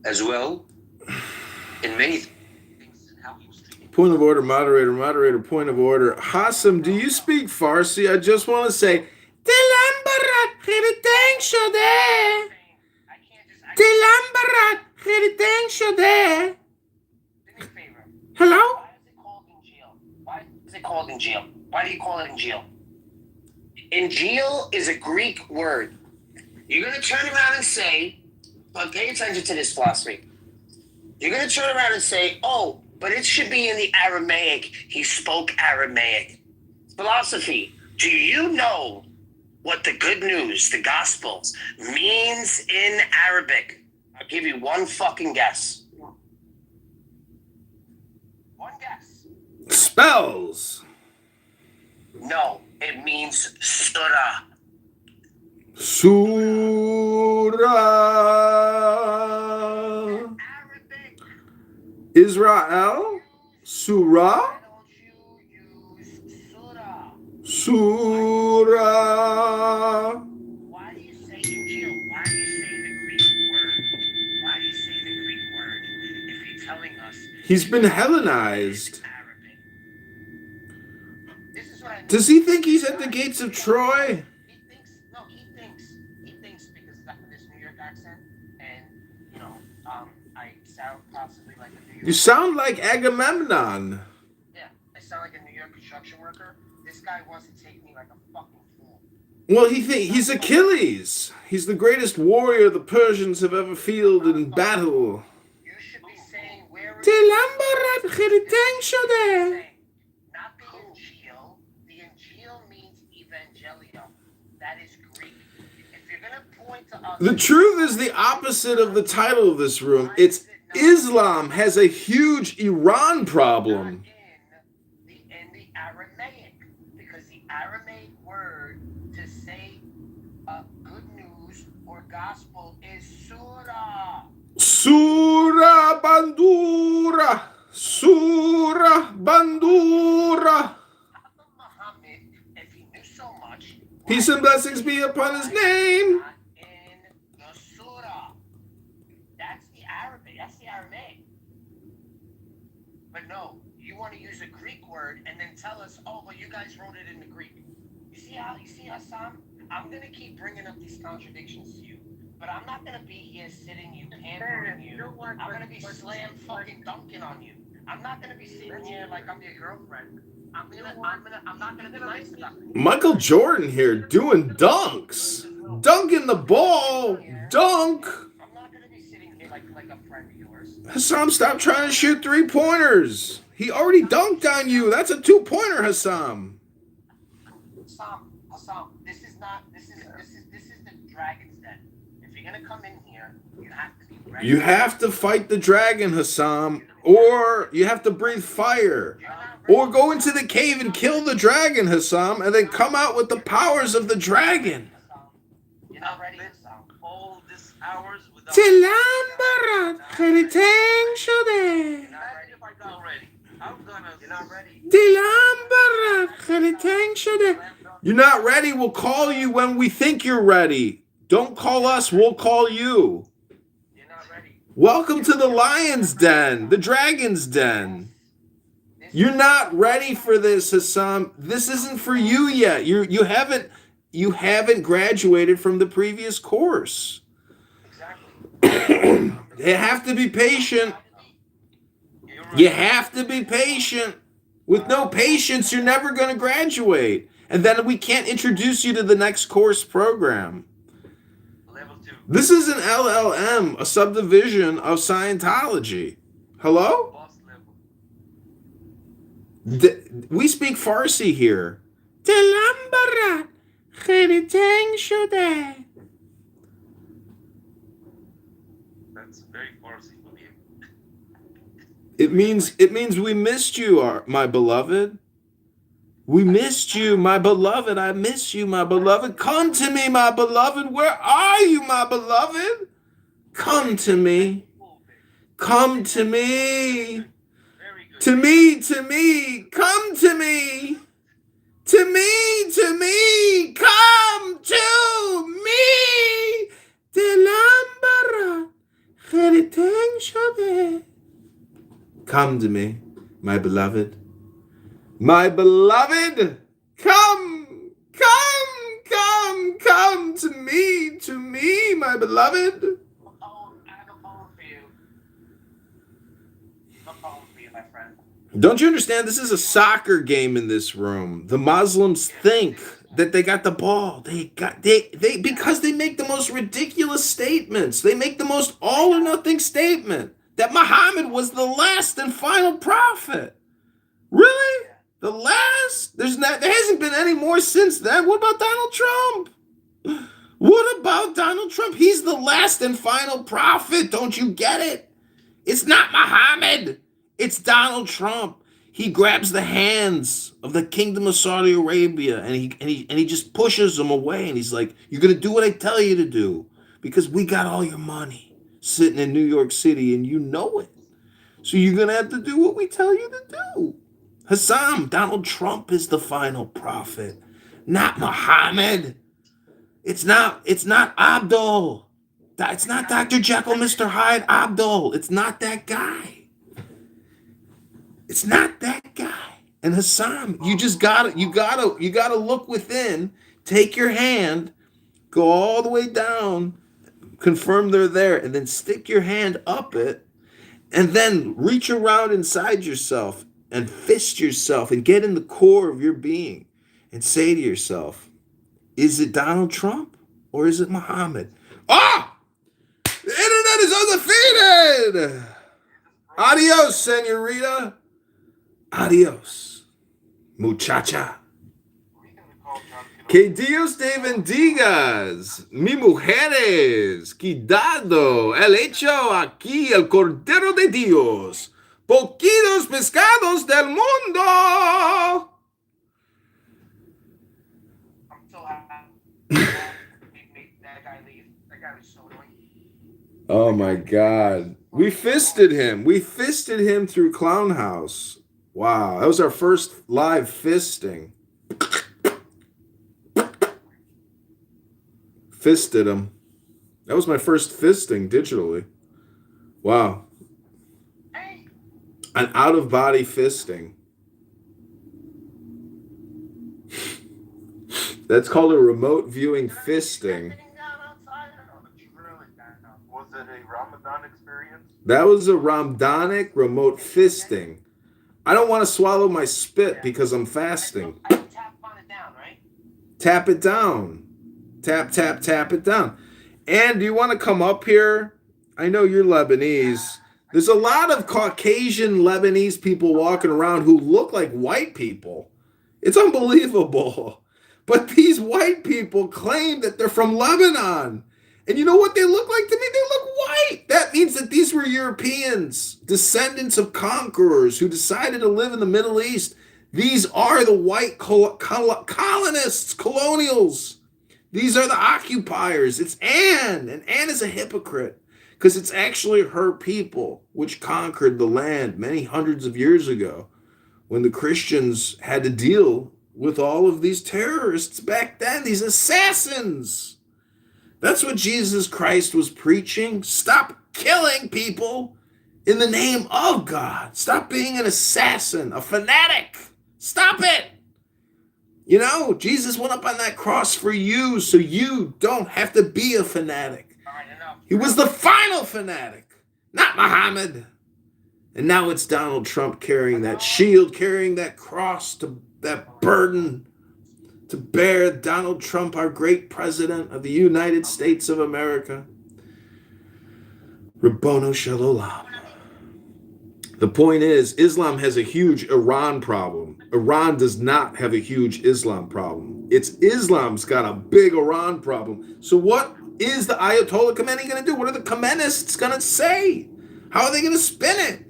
As well, in many things. Point of order, moderator, point of order. Hassam, do you speak Farsi? I just want to say, Telambarat, Heritang Shode. Telambarat, Heritang Shode. Hello? Why is it called Injil? Why do you call it Injil? Injil is a Greek word. You're going to turn around and say, but pay attention to this philosophy. You're going to turn around and say, oh, but it should be in the Aramaic. He spoke Aramaic. Philosophy. Do you know what the good news, the Gospels, means in Arabic? I'll give you one fucking guess. One guess. Spells. No, it means surah. Surah. Israel. Surah. Surah. Why do you say Injil? Why do you say the Greek word? Why do you say the Greek word if you're telling us he's been Hellenized? Does he think he's at the gates of Troy? He thinks because of this New York accent, and I sound possibly like a New York. You sound like Agamemnon. Yeah, I sound like a New York construction worker. This guy wants to take me like a fucking fool. Well, he's Achilles. He's the greatest warrior the Persians have ever fielded in battle. You should be saying where Not the Injil. The Injil means evangelium. That is Greek. If you're gonna point to us, the truth is the opposite of the title of this room. It's Islam has a huge Iran problem. In the Aramaic, because the Aramaic word to say good news or gospel is surah. Surah Bandura. Surah Bandura. Peace and blessings be upon his name. In the surah. That's the Arabic. That's the Aramaic. But no, you want to use a Greek word and then tell us, oh, well, you guys wrote it in the Greek. You see how, Hassan? I'm going to keep bringing up these contradictions to you. But I'm not going to be here sitting you, pampering you. I'm going to be slam fucking dunking on you. I'm not going to be sitting here like I'm your girlfriend. I'm not going to be nice about it. Michael Jordan here doing dunks. Dunking the ball. Dunk. I'm not going to be sitting here like a friend of yours. Hassam, stop trying to shoot 3-pointers. He already dunked on you. That's a 2-pointer, Hassam. Hassam, this is the Dragon's Den. If you're going to come in here, you have to be ready. You have to fight the dragon, Hassam. Or you have to breathe fire. Or go into the cave and kill the dragon, Hassam, and then come out with the powers of the dragon. You're not ready, Hassam. All this hours without... Tilambarat, Kharitang Shode. You're not ready if I got ready. I'm gonna... You're not ready. Tilambarat, Kharitang Shode. You're not ready, we'll call you when we think you're ready. Don't call us, we'll call you. You're not ready. Welcome to the lion's den, the dragon's den. You're not ready for this, Hassam. This isn't for you yet. You haven't graduated from the previous course. You have to be patient. You have to be patient. With no patience, you're never going to graduate. And then we can't introduce you to the next course program. This is an LLM, a subdivision of Scientology. Hello? We speak Farsi here. That's very Farsi of you. It means we missed you, my beloved. We missed you, my beloved. I miss you, my beloved. Come to me, my beloved. Where are you, my beloved? Come to me. Come to me. To me, to me. Come to me. To me, to me. Come to me. Come to me, my beloved. My beloved, come to me, my beloved. Oh, I have a poem for you. A poem for you, my friend. Don't you understand? This is a soccer game in this room. The Muslims think that they got the ball. They because they make the most ridiculous statements. They make the most all or nothing statement that Muhammad was the last and final prophet. Really? The last? There hasn't been any more since then. What about Donald Trump? What about Donald Trump? He's the last and final prophet. Don't you get it? It's not Muhammad. It's Donald Trump. He grabs the hands of the kingdom of Saudi Arabia and he just pushes them away. And he's like, you're going to do what I tell you to do because we got all your money sitting in New York City and you know it. So you're going to have to do what we tell you to do. Hassam, Donald Trump is the final prophet, not Muhammad. It's not Abdul. It's not Dr. Jekyll, Mr. Hyde, Abdul. It's not that guy. It's not that guy. And Hassam, you gotta look within, take your hand, go all the way down, confirm they're there, and then stick your hand up it, and then reach around inside yourself and fist yourself and get in the core of your being and say to yourself, is it Donald Trump or is it Muhammad? Ah! The internet is undefeated! Adios, senorita. Adios, muchacha. Que Dios te bendigas, mi mujeres. Cuidado, el hecho aquí, el Cordero de Dios. Poquitos pescados del mundo. I'm so happy that guy leave. That guy was so annoying. Oh my God. We fisted him. We fisted him through Clown House. Wow. That was our first live fisting. Fisted him. That was my first fisting digitally. Wow. An out-of-body fisting. That's called a remote viewing fisting. Was it a Ramadan experience? That was a Ramdanic remote fisting. I don't want to swallow my spit because I'm fasting. Tap on it down, right? Tap it down. Tap, tap, tap it down. And do you want to come up here? I know you're Lebanese. There's a lot of Caucasian Lebanese people walking around who look like white people. It's unbelievable. But these white people claim that they're from Lebanon. And you know what they look like to me? They look white. That means that these were Europeans, descendants of conquerors who decided to live in the Middle East. These are the white colonists, colonials. These are the occupiers. It's Anne, and Anne is a hypocrite because it's actually her people which conquered the land many hundreds of years ago when the Christians had to deal with all of these terrorists back then, these assassins. That's what Jesus Christ was preaching. Stop killing people in the name of God. Stop being an assassin, a fanatic. Stop it. You know, Jesus went up on that cross for you so you don't have to be a fanatic. He was the final fanatic, not Muhammad. And now it's Donald Trump carrying that shield, carrying that cross, that burden to bear. Donald Trump, our great president of the United States of America. Rabbono Shalom. The point is, Islam has a huge Iran problem. Iran does not have a huge Islam problem. It's Islam's got a big Iran problem. So what is the Ayatollah Khomeini going to do? What are the Khomeinists going to say? How are they going to spin it?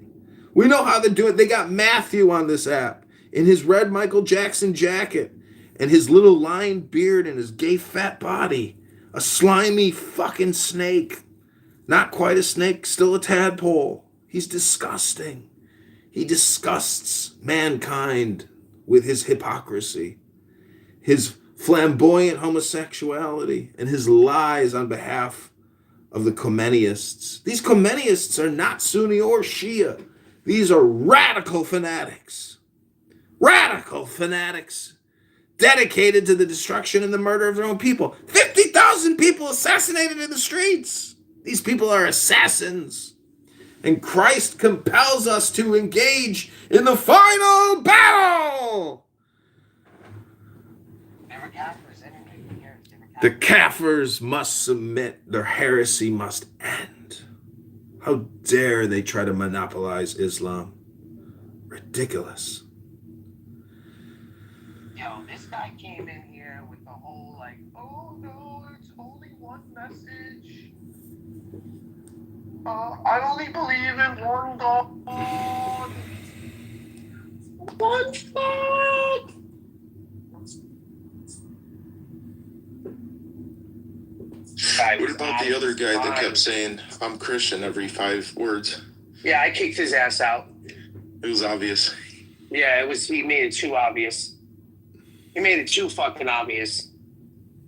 We know how they do it. They got Matthew on this app in his red Michael Jackson jacket and his little lined beard and his gay fat body. A slimy fucking snake. Not quite a snake, still a tadpole. He's disgusting. He disgusts mankind with his hypocrisy, his flamboyant homosexuality, and his lies on behalf of the Khomeinists. These Khomeinists are not Sunni or Shia. These are radical fanatics. Radical fanatics dedicated to the destruction and the murder of their own people. 50,000 people assassinated in the streets. These people are assassins. And Christ compels us to engage in the final battle. The Kafirs must submit. Their heresy must end. How dare they try to monopolize Islam? Ridiculous. Yo, this guy came in here with the whole like, oh no, it's only one message. I only believe in one God. One fuck. What about the other guy that kept saying, I'm Christian every 5 words? Yeah, I kicked his ass out. It was obvious. Yeah, he made it too obvious. He made it too fucking obvious.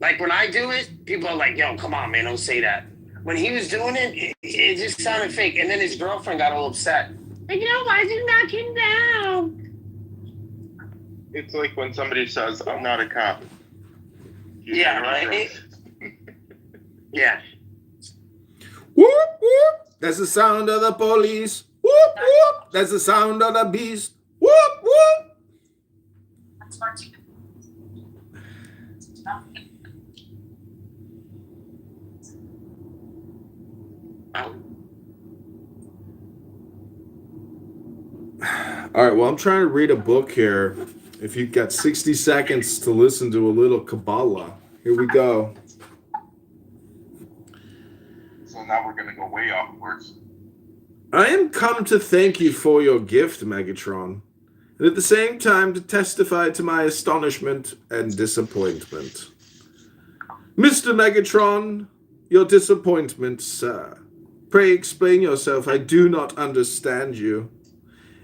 Like when I do it, people are like, yo, come on, man, don't say that. When he was doing it, it just sounded fake. And then his girlfriend got all upset. Like, why'd you knock him down? It's like when somebody says, I'm not a cop. Yeah, right? Yeah. Whoop, whoop. That's the sound of the police. Whoop, whoop. That's the sound of the beast. Whoop, whoop. All right, well, I'm trying to read a book here. If you've got 60 seconds to listen to a little Kabbalah, here we go. So now we're going to go way off course. I am come to thank you for your gift, Megatron, and at the same time to testify to my astonishment and disappointment. Mr. Megatron, your disappointment, sir. Pray explain yourself. I do not understand you.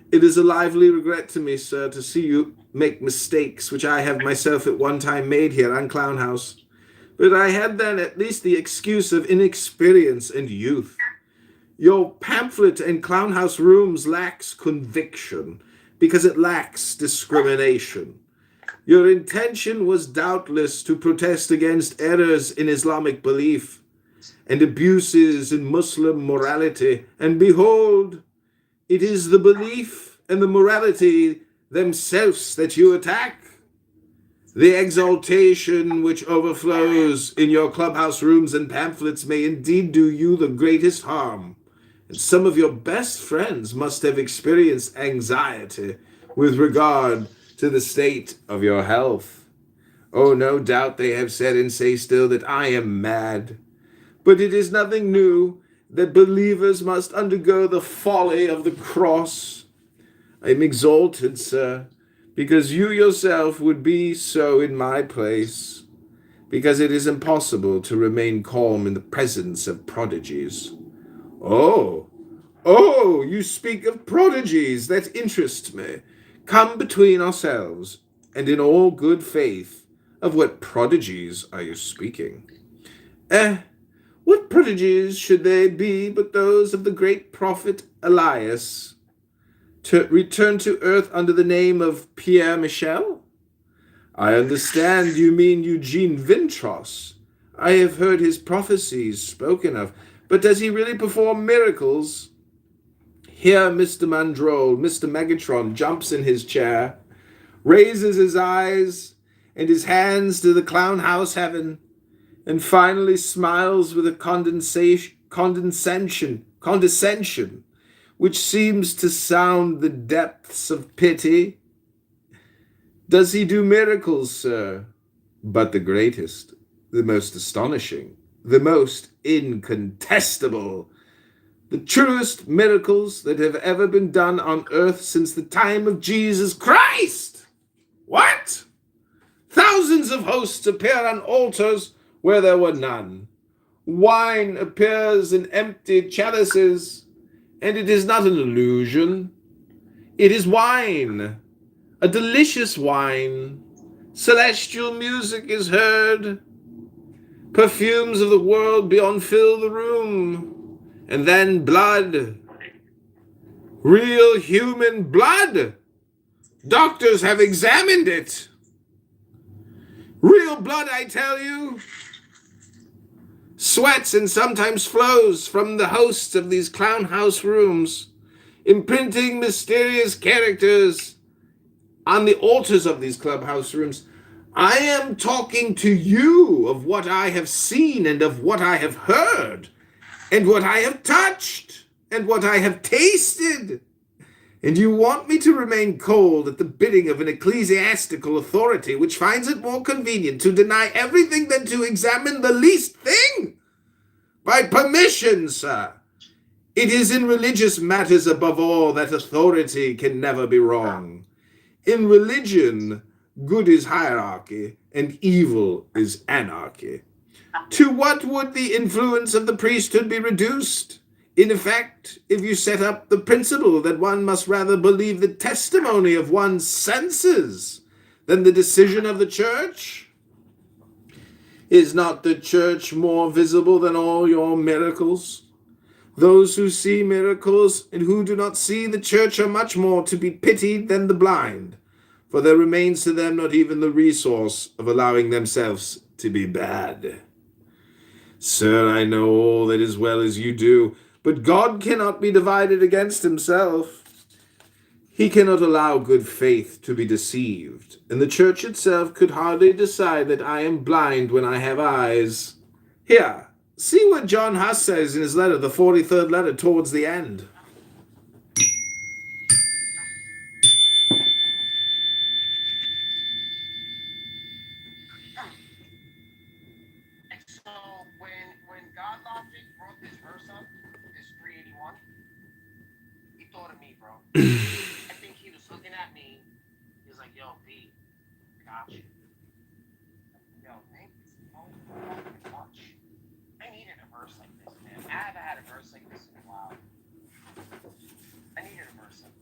It is a lively regret to me, sir, to see you make mistakes, which I have myself at one time made here on Clown House. but I had then at least the excuse of inexperience and youth. Your pamphlet in Clownhouse Rooms lacks conviction because it lacks discrimination. Your intention was doubtless to protest against errors in Islamic belief and abuses in Muslim morality, and behold, it is the belief and the morality themselves that you attack. The exaltation which overflows in your clubhouse rooms and pamphlets may indeed do you the greatest harm, and some of your best friends must have experienced anxiety with regard to the state of your health. Oh, no doubt they have said and say still that I am mad. But it is nothing new that believers must undergo the folly of the cross. I am exalted, sir, because you yourself would be so in my place, because it is impossible to remain calm in the presence of prodigies. Oh, you speak of prodigies. That interests me. Come between ourselves, and in all good faith, of what prodigies are you speaking? What prodigies should they be but those of the great prophet Elias, to return to earth under the name of Pierre Michel? I understand you mean Eugene Vintros. I have heard his prophecies spoken of, but does he really perform miracles? Here Mr. Mandrol, Mr. Megatron, jumps in his chair, raises his eyes and his hands to the clown house heaven, and finally smiles with a condescension, which seems to sound the depths of pity. Does he do miracles, sir? But the greatest, the most astonishing, the most incontestable, the truest miracles that have ever been done on earth since the time of Jesus Christ. What? Thousands of hosts appear on altars where there were none. Wine appears in empty chalices, and it is not an illusion. It is wine, a delicious wine. Celestial music is heard. Perfumes of the world beyond fill the room. And then blood. Real human blood. Doctors have examined it. Real blood, I tell you. Sweats and sometimes flows from the hosts of these clown house rooms, imprinting mysterious characters on the altars of these clubhouse rooms. I am talking to you of what I have seen and of what I have heard and what I have touched and what I have tasted. And you want me to remain cold at the bidding of an ecclesiastical authority which finds it more convenient to deny everything than to examine the least thing? By permission, sir. It is in religious matters above all that authority can never be wrong. In religion, good is hierarchy and evil is anarchy. To what would the influence of the priesthood be reduced? In effect, if you set up the principle that one must rather believe the testimony of one's senses than the decision of the church? Is not the church more visible than all your miracles? Those who see miracles and who do not see the church are much more to be pitied than the blind, for there remains to them not even the resource of allowing themselves to be bad. Sir, I know all that as well as you do, but God cannot be divided against himself. He cannot allow good faith to be deceived, and the church itself could hardly decide that I am blind when I have eyes. Here, see what John Huss says in his letter, the 43rd letter towards the end. So when God Logic brought this verse up, this 381, he thought of me, bro. I think he was looking at me. He was like, "Yo, B, got you. Yo, thank you so much. I needed a verse like this, man. I haven't had a verse like this in a while. I needed a verse like this.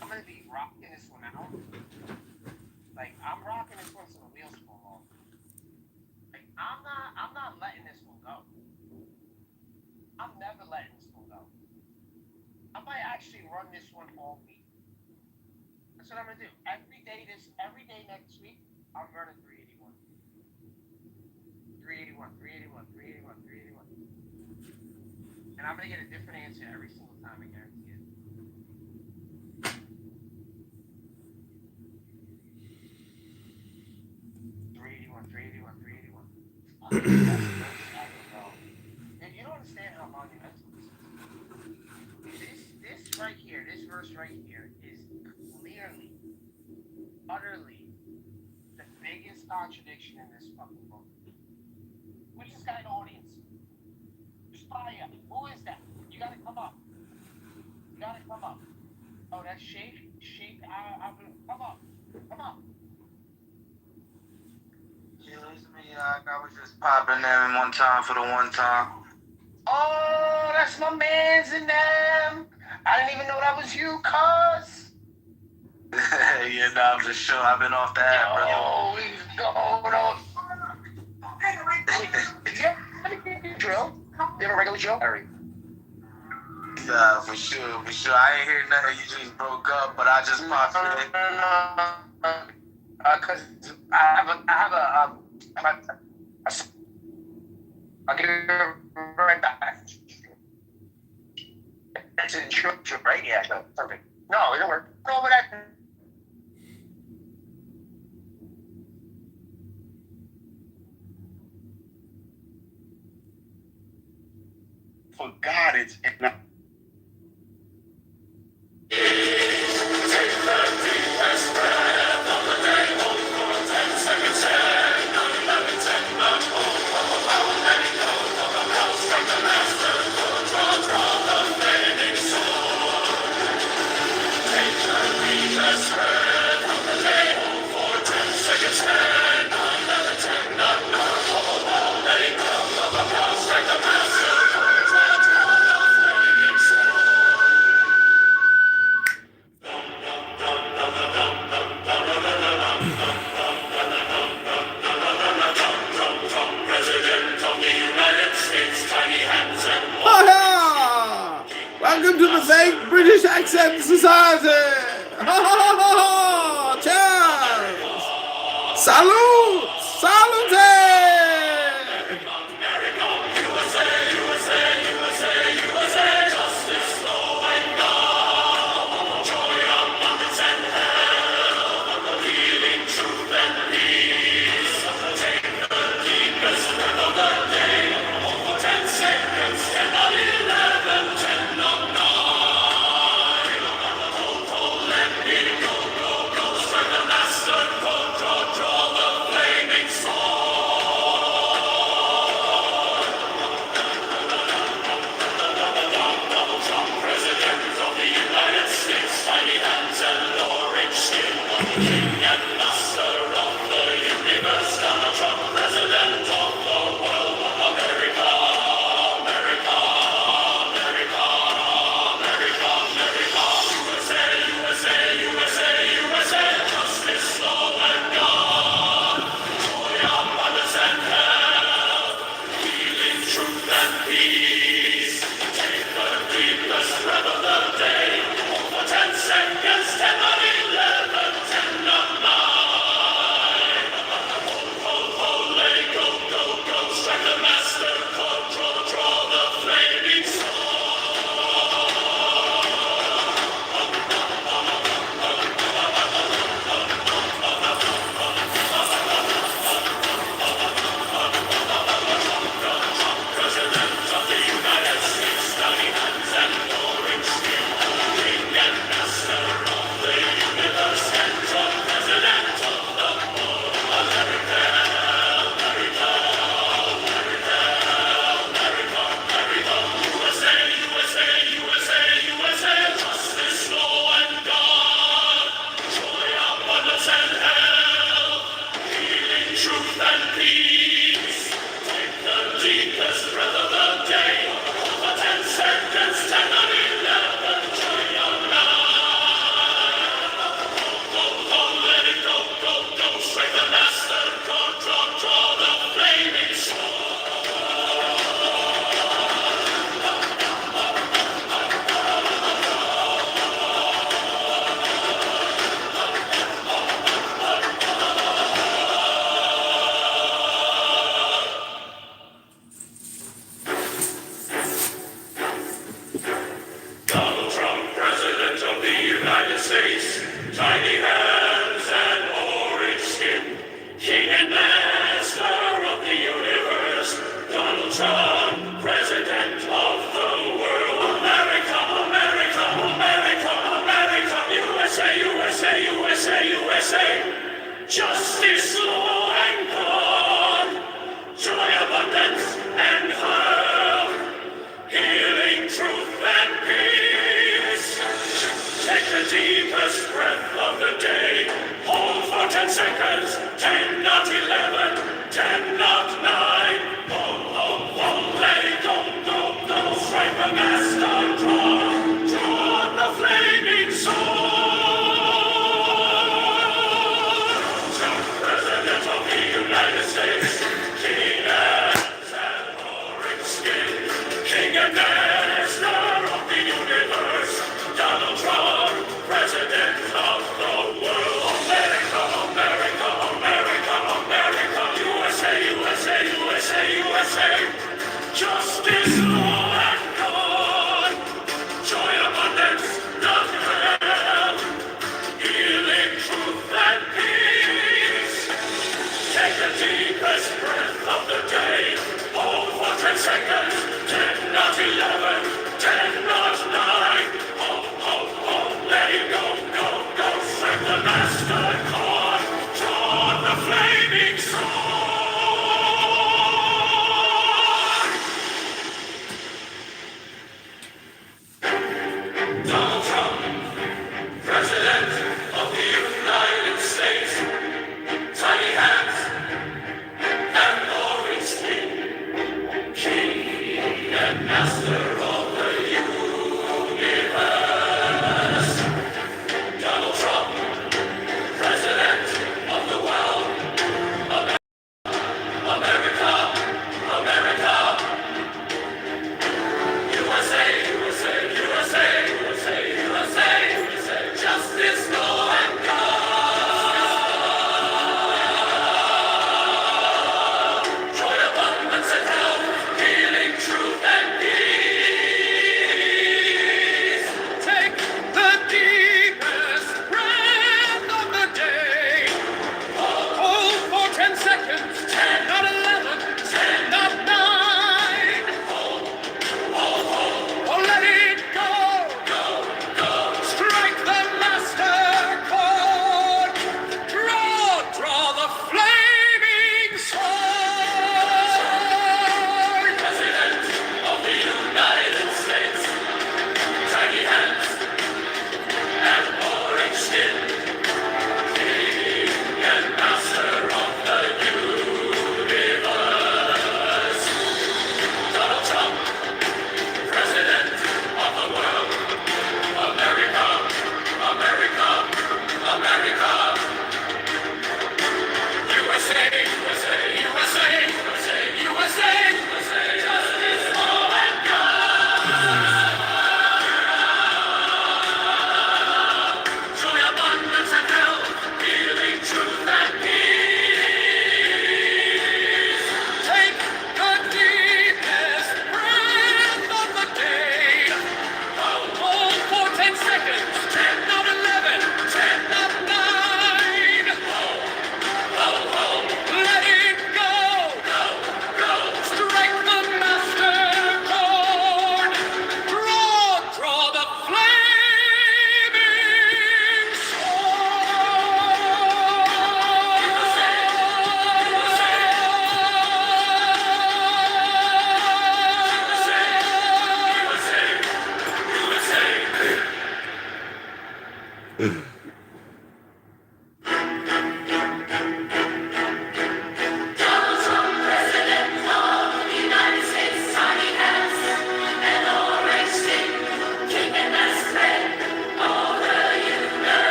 I'm gonna be rocking this one out. Like I'm rocking this one so the wheels fall off. might actually run this one all week. That's what I'm gonna do. Every day next week, I'm running 381. 381, 381, 381, 381. And I'm gonna get a different answer every single time, I guarantee it. And you don't understand how monumental this is. This right here, this verse right here is clearly, utterly the biggest contradiction in this fucking book. Who's this guy in the audience? Fire. Who is that? You gotta come up. You gotta come up. Oh, that's Shape. Come up. Come up. Yeah, it's me. I was just popping in one time for the one time. Oh, that's my man's in them. I didn't even know that was you, cuz. Yeah, nah, for sure. I've been off that, bro. Oh, he's going on. Did you have a drill? You have a regular drill? Yeah, for sure. I ain't hear nothing. You just broke up, but I just popped in. Cause I'll give you right back. That's a trip, right? Yeah, no, perfect. No, it don't work. Go over that. For God, it's not. Welcome to the fake British accent society. Cheers. Salute. Salute. States, tiny hands and orange skin, king and master of the universe, Donald Trump, president of the world. America, America, America, America, USA, USA, USA, USA. Justice, law, and God, joy, abundance, and health, healing, truth, and peace. Take the deepest breath of the day. Hold for 10 seconds. 10, not 11. 10, not 9. Let it go, go, go. Strike the master. Draw the flaming sword. President of the United States. King and orange skin. King and master of the universe. Donald Trump, president of the world. America, America, America, America, USA, USA, USA.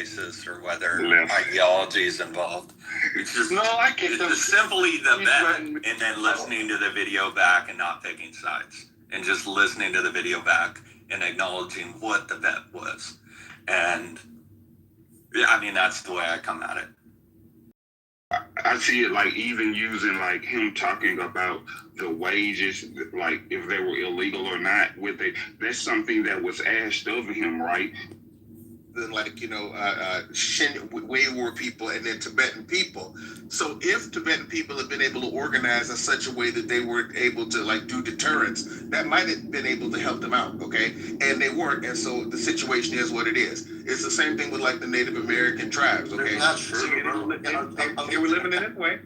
racist or whether ideology is involved. It's just simply the bet and then listening to the video back and not picking sides and just listening to the video back and acknowledging what the bet was. And I mean, that's the way I come at it. I see it like even using like him talking about the wages, like if they were illegal or not. That's something that was asked of him, right? Than like Uyghur people and then Tibetan people. So if Tibetan people have been able to organize in such a way that they were able to like do deterrence, that might have been able to help them out, okay? And they weren't, and so the situation is what it is. It's the same thing with like the Native American tribes, okay? That's true, bro. They were living in this way,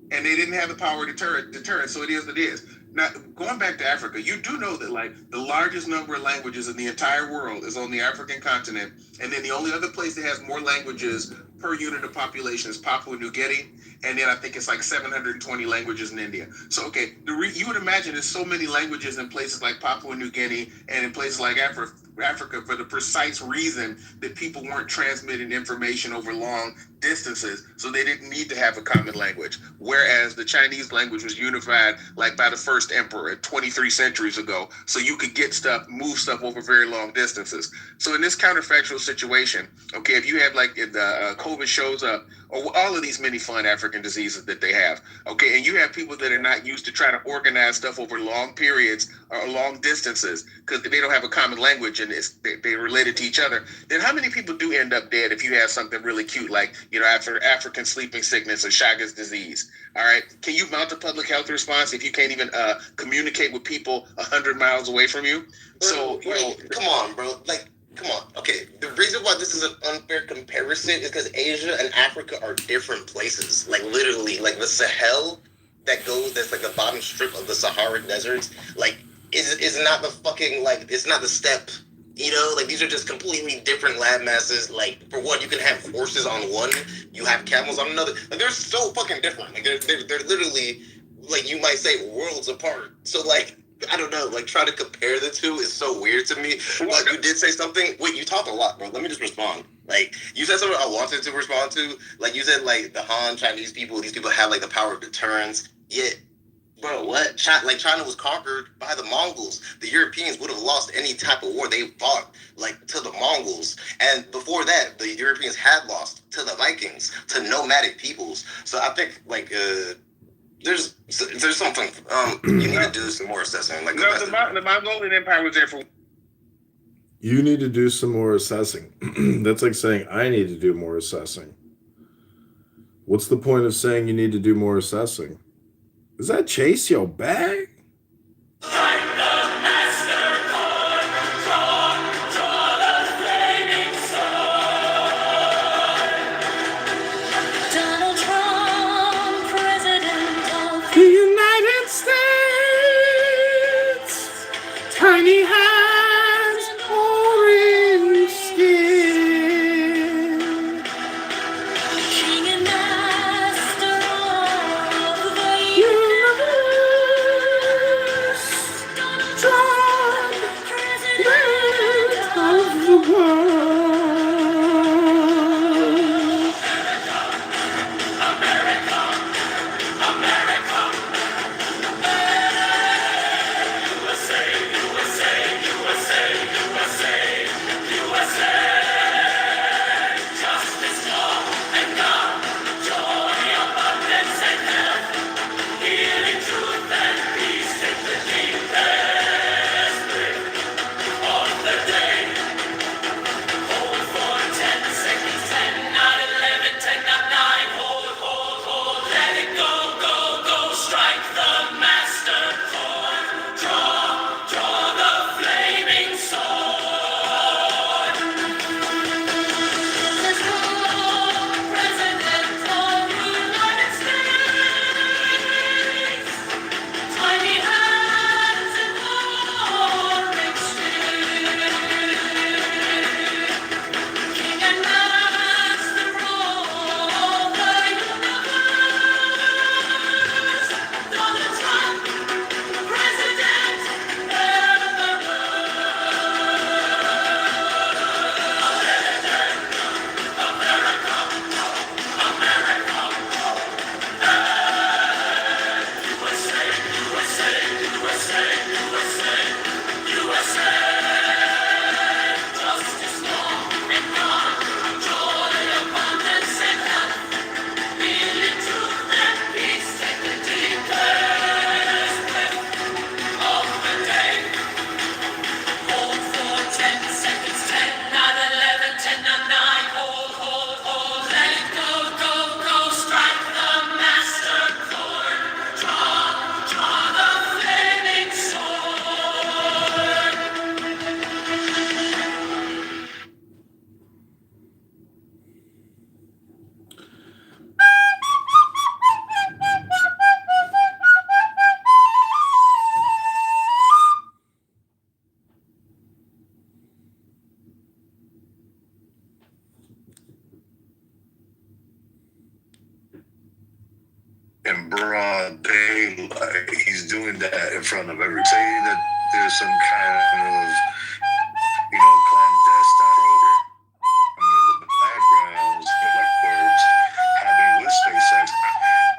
and they didn't have the power to deterrent, so it is what it is. Now, going back to Africa, you do know that like the largest number of languages in the entire world is on the African continent, and then the only other place that has more languages per unit of population is Papua New Guinea, and then I think it's like 720 languages in India. So, okay, you would imagine there's so many languages in places like Papua New Guinea and in places like Africa for the precise reason that people weren't transmitting information over long distances, so they didn't need to have a common language. Whereas the Chinese language was unified like by the first emperor 23 centuries ago, so you could get stuff, move stuff over very long distances. So in this counterfactual situation, okay, if you have like if the COVID shows up, or all of these many fun African diseases that they have, okay, and you have people that are not used to trying to organize stuff over long periods or long distances because they don't have a common language and they're related to each other, then how many people do end up dead if you have something really cute like, after African sleeping sickness or Chagas disease? All right, can you mount a public health response if you can't even communicate with people 100 miles away from you? So, come on, bro. Like, come on. Okay, the reason why this is an unfair comparison is because Asia and Africa are different places. Like, literally, like the Sahel that's like the bottom strip of the Sahara deserts, like, is not the fucking, like, it's not the steppe. Like, these are just completely different land masses. Like, for one, you can have horses on one, you have camels on another. Like, they're so fucking different. Like, they're literally, like, you might say worlds apart. So, like, I don't know, like, trying to compare the two is so weird to me. But you did say something. Wait, you talked a lot, bro. Let me just respond. Like, you said something I wanted to respond to. Like, you said, like, the Han Chinese people, these people have, like, the power of deterrence. Yeah. Bro, what? China was conquered by the Mongols. The Europeans would have lost any type of war they fought, like, to the Mongols. And before that, the Europeans had lost to the Vikings, to nomadic peoples. So I think, like, there's something, you need to do some more assessing. Like, the Mongolian Empire was there for... You need to do some more assessing. That's like saying, I need to do more assessing. What's the point of saying you need to do more assessing? Is that Chase your bag? Donald Trump, President of the United States. Tiny hands, orange skin. King and Master of the in broad daylight. He's doing that in front of every. Saying that there's some kind of, clandestine program in the background, like where it's happening with SpaceX.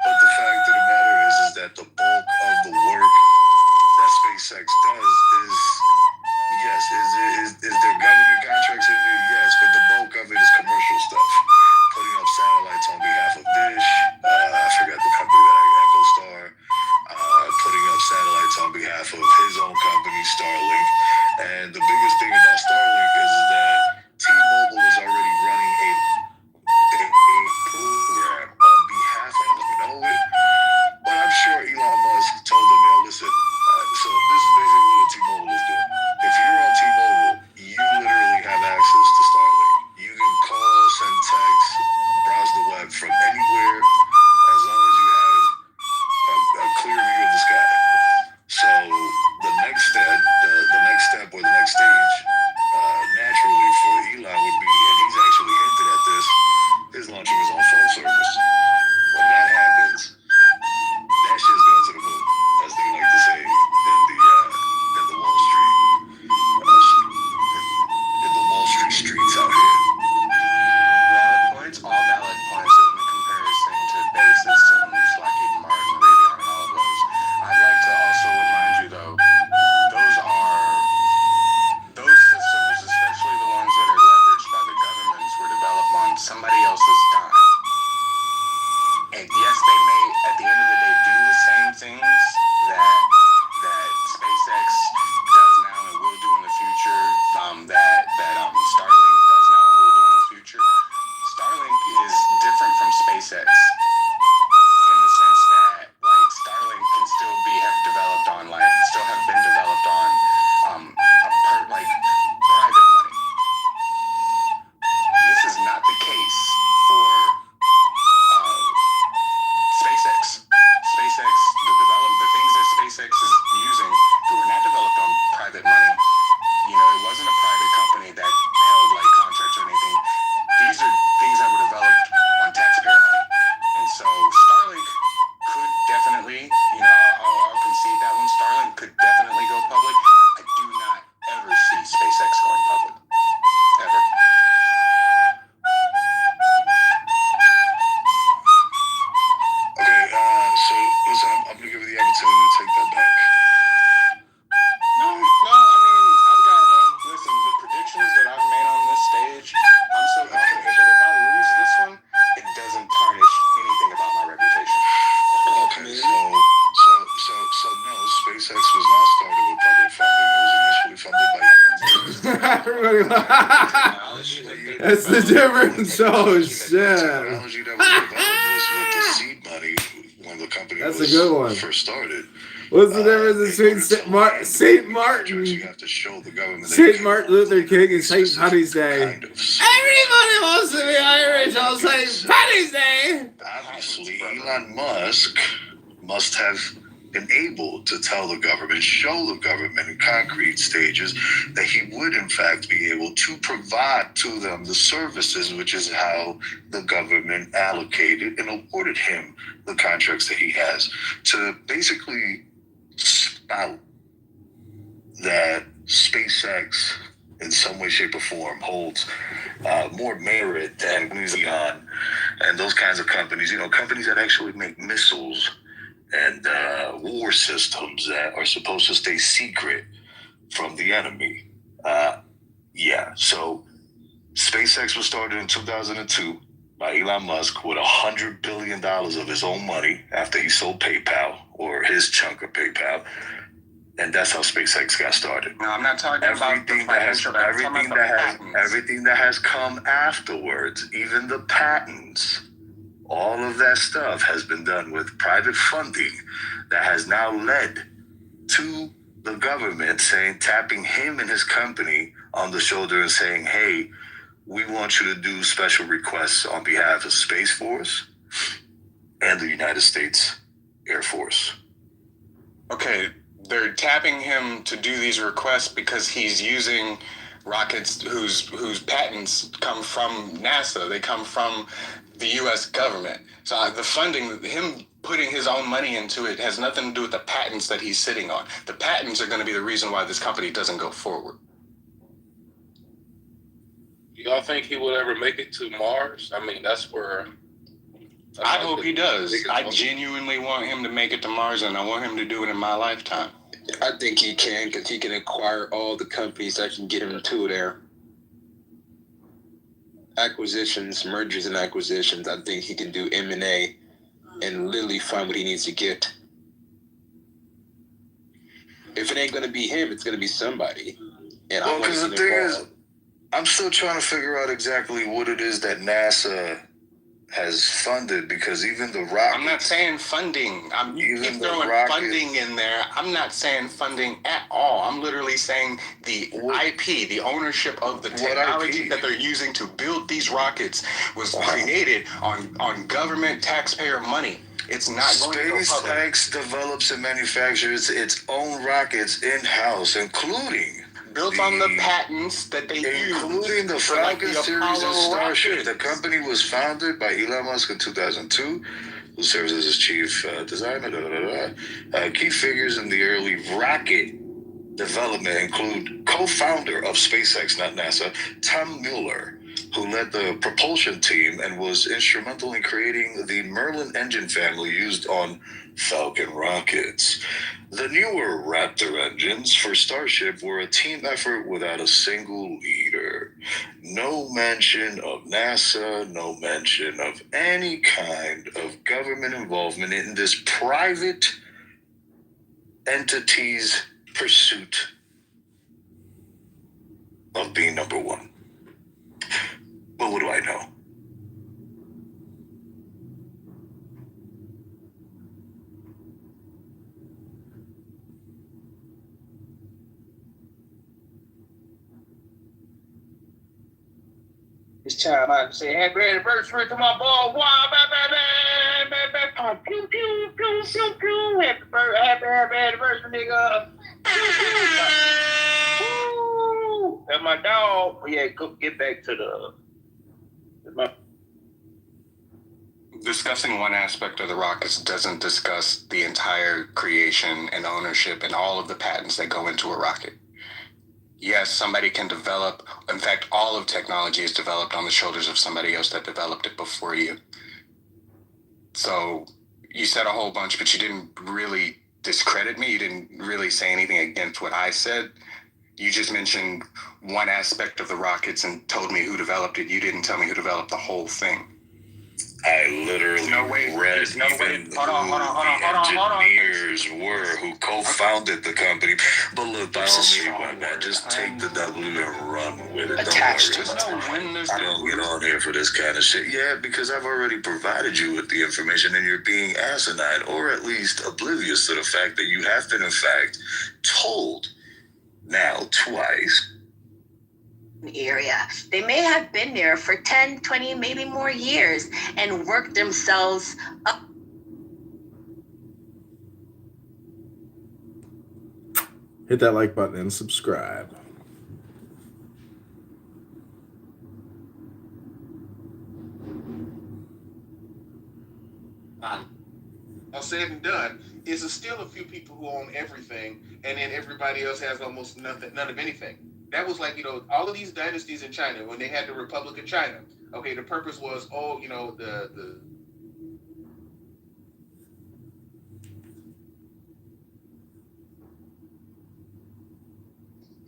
But the fact of the matter is that the bulk of the work that SpaceX does is, yes, is there government contracts in there? Yes, but the bulk of it is commercial stuff. Putting up satellites on behalf of Dish, I forgot the company EchoStar, putting up satellites on behalf of his own company, Starlink. And the biggest thing about Starlink is that T-Mobile is already running a program on behalf of them. We know it, but I'm sure Elon Musk told them, listen, so this is basically what T-Mobile is doing. If you're on T-Mobile, you literally have access to Starlink. You can call, send texts, browse the web from anywhere, as long as you have a clear view of the sky. So the next step, or the next stage, naturally for Elon would be, and he's actually hinted at this, is launching his own phone service. When that happens, that shit's going to the moon, as they like to say in the Wall Street, in the Wall Street streets out here. Valid points, all valid points in comparison to base systems like Eden Martin, Raytheon, and all of those. I'd like to also remind you, though, those systems, especially the ones that are leveraged by the governments, were developed on somebody else's dime. And yes, they may, at the end of the day, do the same things that SpaceX does now and will do in the future, that Starlink does now and will do in the future. Starlink is different from SpaceX in the sense that, like, Starlink can still have developed on, like, still have been developed on private money. This is not the case for SpaceX. The things that SpaceX is using were not developed on private money. It wasn't a private company that held like contracts or anything. These are things that were developed on taxpayer money. And so Starlink could definitely, I'll concede that one. Starlink could definitely go public. I do not ever see SpaceX going public. Ever. Okay, so listen, I'm gonna give you the opportunity to take that back. No, I mean, listen, the predictions that I've made on this stage, I'm so confident that if I lose this one, it doesn't tarnish anything about my reputation. Okay, so no, SpaceX was not started with public funding. It was initially funded by That's the difference. Oh shit! Technology that was developed was with the seed money when the company That's a good one. first started. What's the difference between Saint Martin, You have to show the government Saint Martin Luther King, and Saint Patty's Day? Everybody wants to be Irish on Saint Patty's Day. Obviously, Elon Musk must have been able to tell the government, show the government in concrete stages that he would in fact be able to provide to them the services, which is how the government allocated and awarded him the contracts that he has, to basically spout that SpaceX in some way, shape, or form holds more merit than Elon and those kinds of companies, companies that actually make missiles and war systems that are supposed to stay secret from the enemy. So SpaceX was started in 2002 by Elon Musk with $100 billion of his own money after he sold PayPal, or his chunk of PayPal. And that's how SpaceX got started. No, I'm not talking about the financial. Everything that has come afterwards, even the patents, all of that stuff has been done with private funding that has now led to the government tapping him and his company on the shoulder and saying, hey, we want you to do special requests on behalf of Space Force and the United States Air Force. Okay, they're tapping him to do these requests because he's using rockets whose patents come from NASA. They come from the U.S. government. So the funding, him putting his own money into it. It has nothing to do with the patents that he's sitting on. The patents are going to be the reason why this company doesn't go forward. Y'all think he would ever make it to Mars? I mean, that's where... I hope he does. I genuinely want him to make it to Mars, and I want him to do it in my lifetime. I think he can, because he can acquire all the companies that can get him to there. Acquisitions, mergers and acquisitions. I think he can do M&A and literally find what he needs to get. If it ain't going to be him, it's going to be somebody. And well, because the thing is, I'm still trying to figure out exactly what it is that NASA has funded, because even the rockets... I'm not saying funding. You keep throwing funding in there. I'm not saying funding at all. I'm literally saying the IP, the ownership of the technology that they're using to build these rockets was created on government taxpayer money. It's not going to go public. SpaceX develops and manufactures its own rockets in-house, including... built on the patents that they use. Including the Falcon series and Starship. The company was founded by Elon Musk in 2002, who serves as his chief designer. Key figures in the early rocket development include co-founder of SpaceX, not NASA, Tom Mueller, who led the propulsion team and was instrumental in creating the Merlin engine family used on Falcon rockets. The newer Raptor engines for Starship were a team effort without a single leader. No mention of NASA, no mention of any kind of government involvement in this private entity's pursuit of being number one. But what do I know? It's time out to say happy anniversary to my boy. Wow, pew, pew, pew, pew, pew. Happy anniversary, nigga. Woo! And my dog. Yeah, go get back to the... Discussing one aspect of the rockets doesn't discuss the entire creation and ownership and all of the patents that go into a rocket. Yes, somebody can develop. In fact, all of technology is developed on the shoulders of somebody else that developed it before you. So you said a whole bunch, but you didn't really discredit me. You didn't really say anything against what I said. You just mentioned one aspect of the rockets and told me who developed it. You didn't tell me who developed the whole thing. I literally read even who the engineers were who co-founded the company. But look, by all means, man, just take the W and run with it. I don't get on here for this kind of shit. Yeah, because I've already provided you with the information and you're being asinine, or at least oblivious to the fact that you have been, in fact, told now twice. Area. They may have been there for 10, 20, maybe more years and worked themselves up. Hit that like button and subscribe. All said and done, is still a few people who own everything, and then everybody else has almost nothing, none of anything. That was like, all of these dynasties in China, when they had the Republic of China, okay, the purpose was, the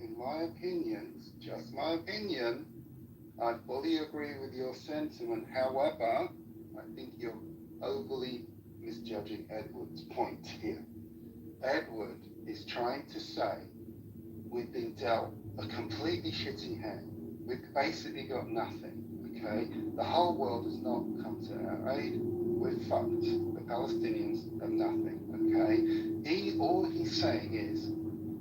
in my opinion, just my opinion, I fully agree with your sentiment. However, I think you're overly misjudging Edward's point here. Edward is trying to say we've been dealt a completely shitty hand. We've basically got nothing, okay? The whole world has not come to our aid. We're fucked. The Palestinians have nothing, okay? All he's saying is,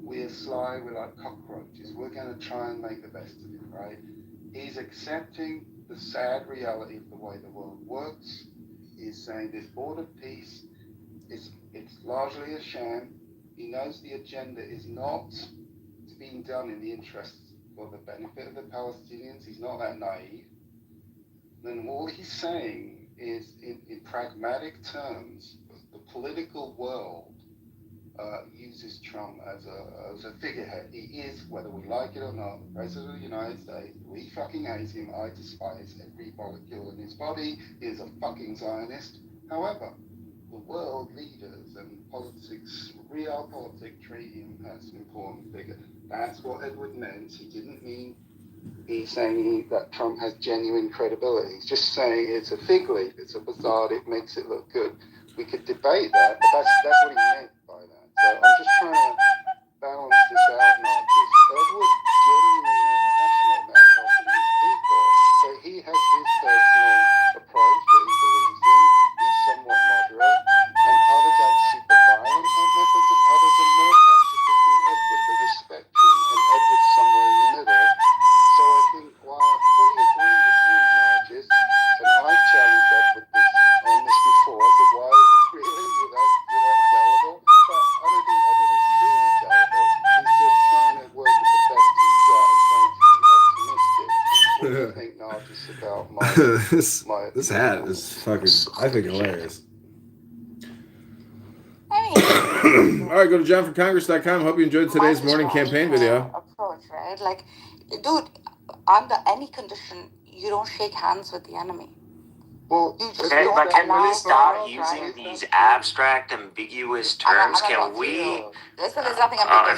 we're sly, we're like cockroaches. We're going to try and make the best of it, right? He's accepting the sad reality of the way the world works. He's saying this border peace, it's largely a sham. He knows the agenda is not being done in the interests for the benefit of the Palestinians. He's not that naive. Then all he's saying is, in pragmatic terms, the political world uses Trump as a figurehead. He is, whether we like it or not, the President of the United States. We fucking hate him. I despise every molecule in his body. He is a fucking Zionist. However, the world leaders and politics, real politics, treat him as an important figure. That's what Edward meant. He didn't mean he's saying that Trump has genuine credibility. He's just saying it's a fig leaf, it's a facade, it makes it look good. We could debate that, but that's what he meant by that. So I'm just trying to balance this out, not just Edward genuinely is passionate about helping his people. So he has his personal approach that he believes in. He's somewhat moderate, and others have super violent methods, and others are more pacifist than Edward. There's a spectrum, and Edward's somewhere in the middle. So I think while I fully agree with you, Nargis, and I've challenged Edward on this before, I said, why really? You're that gullible? But I don't think Edward is truly gullible. He's just trying to work with the best he's got and trying to be optimistic. What do you think, Nargis, about this hat is fucking, I think, hilarious. All right, go to johnforcongress.com. Hope you enjoyed today's morning campaign video. Approach, right? Like, dude, under any condition, you don't shake hands with the enemy. Well, but can we stop using these abstract, ambiguous terms? Can we? Listen, there's nothing ambiguous.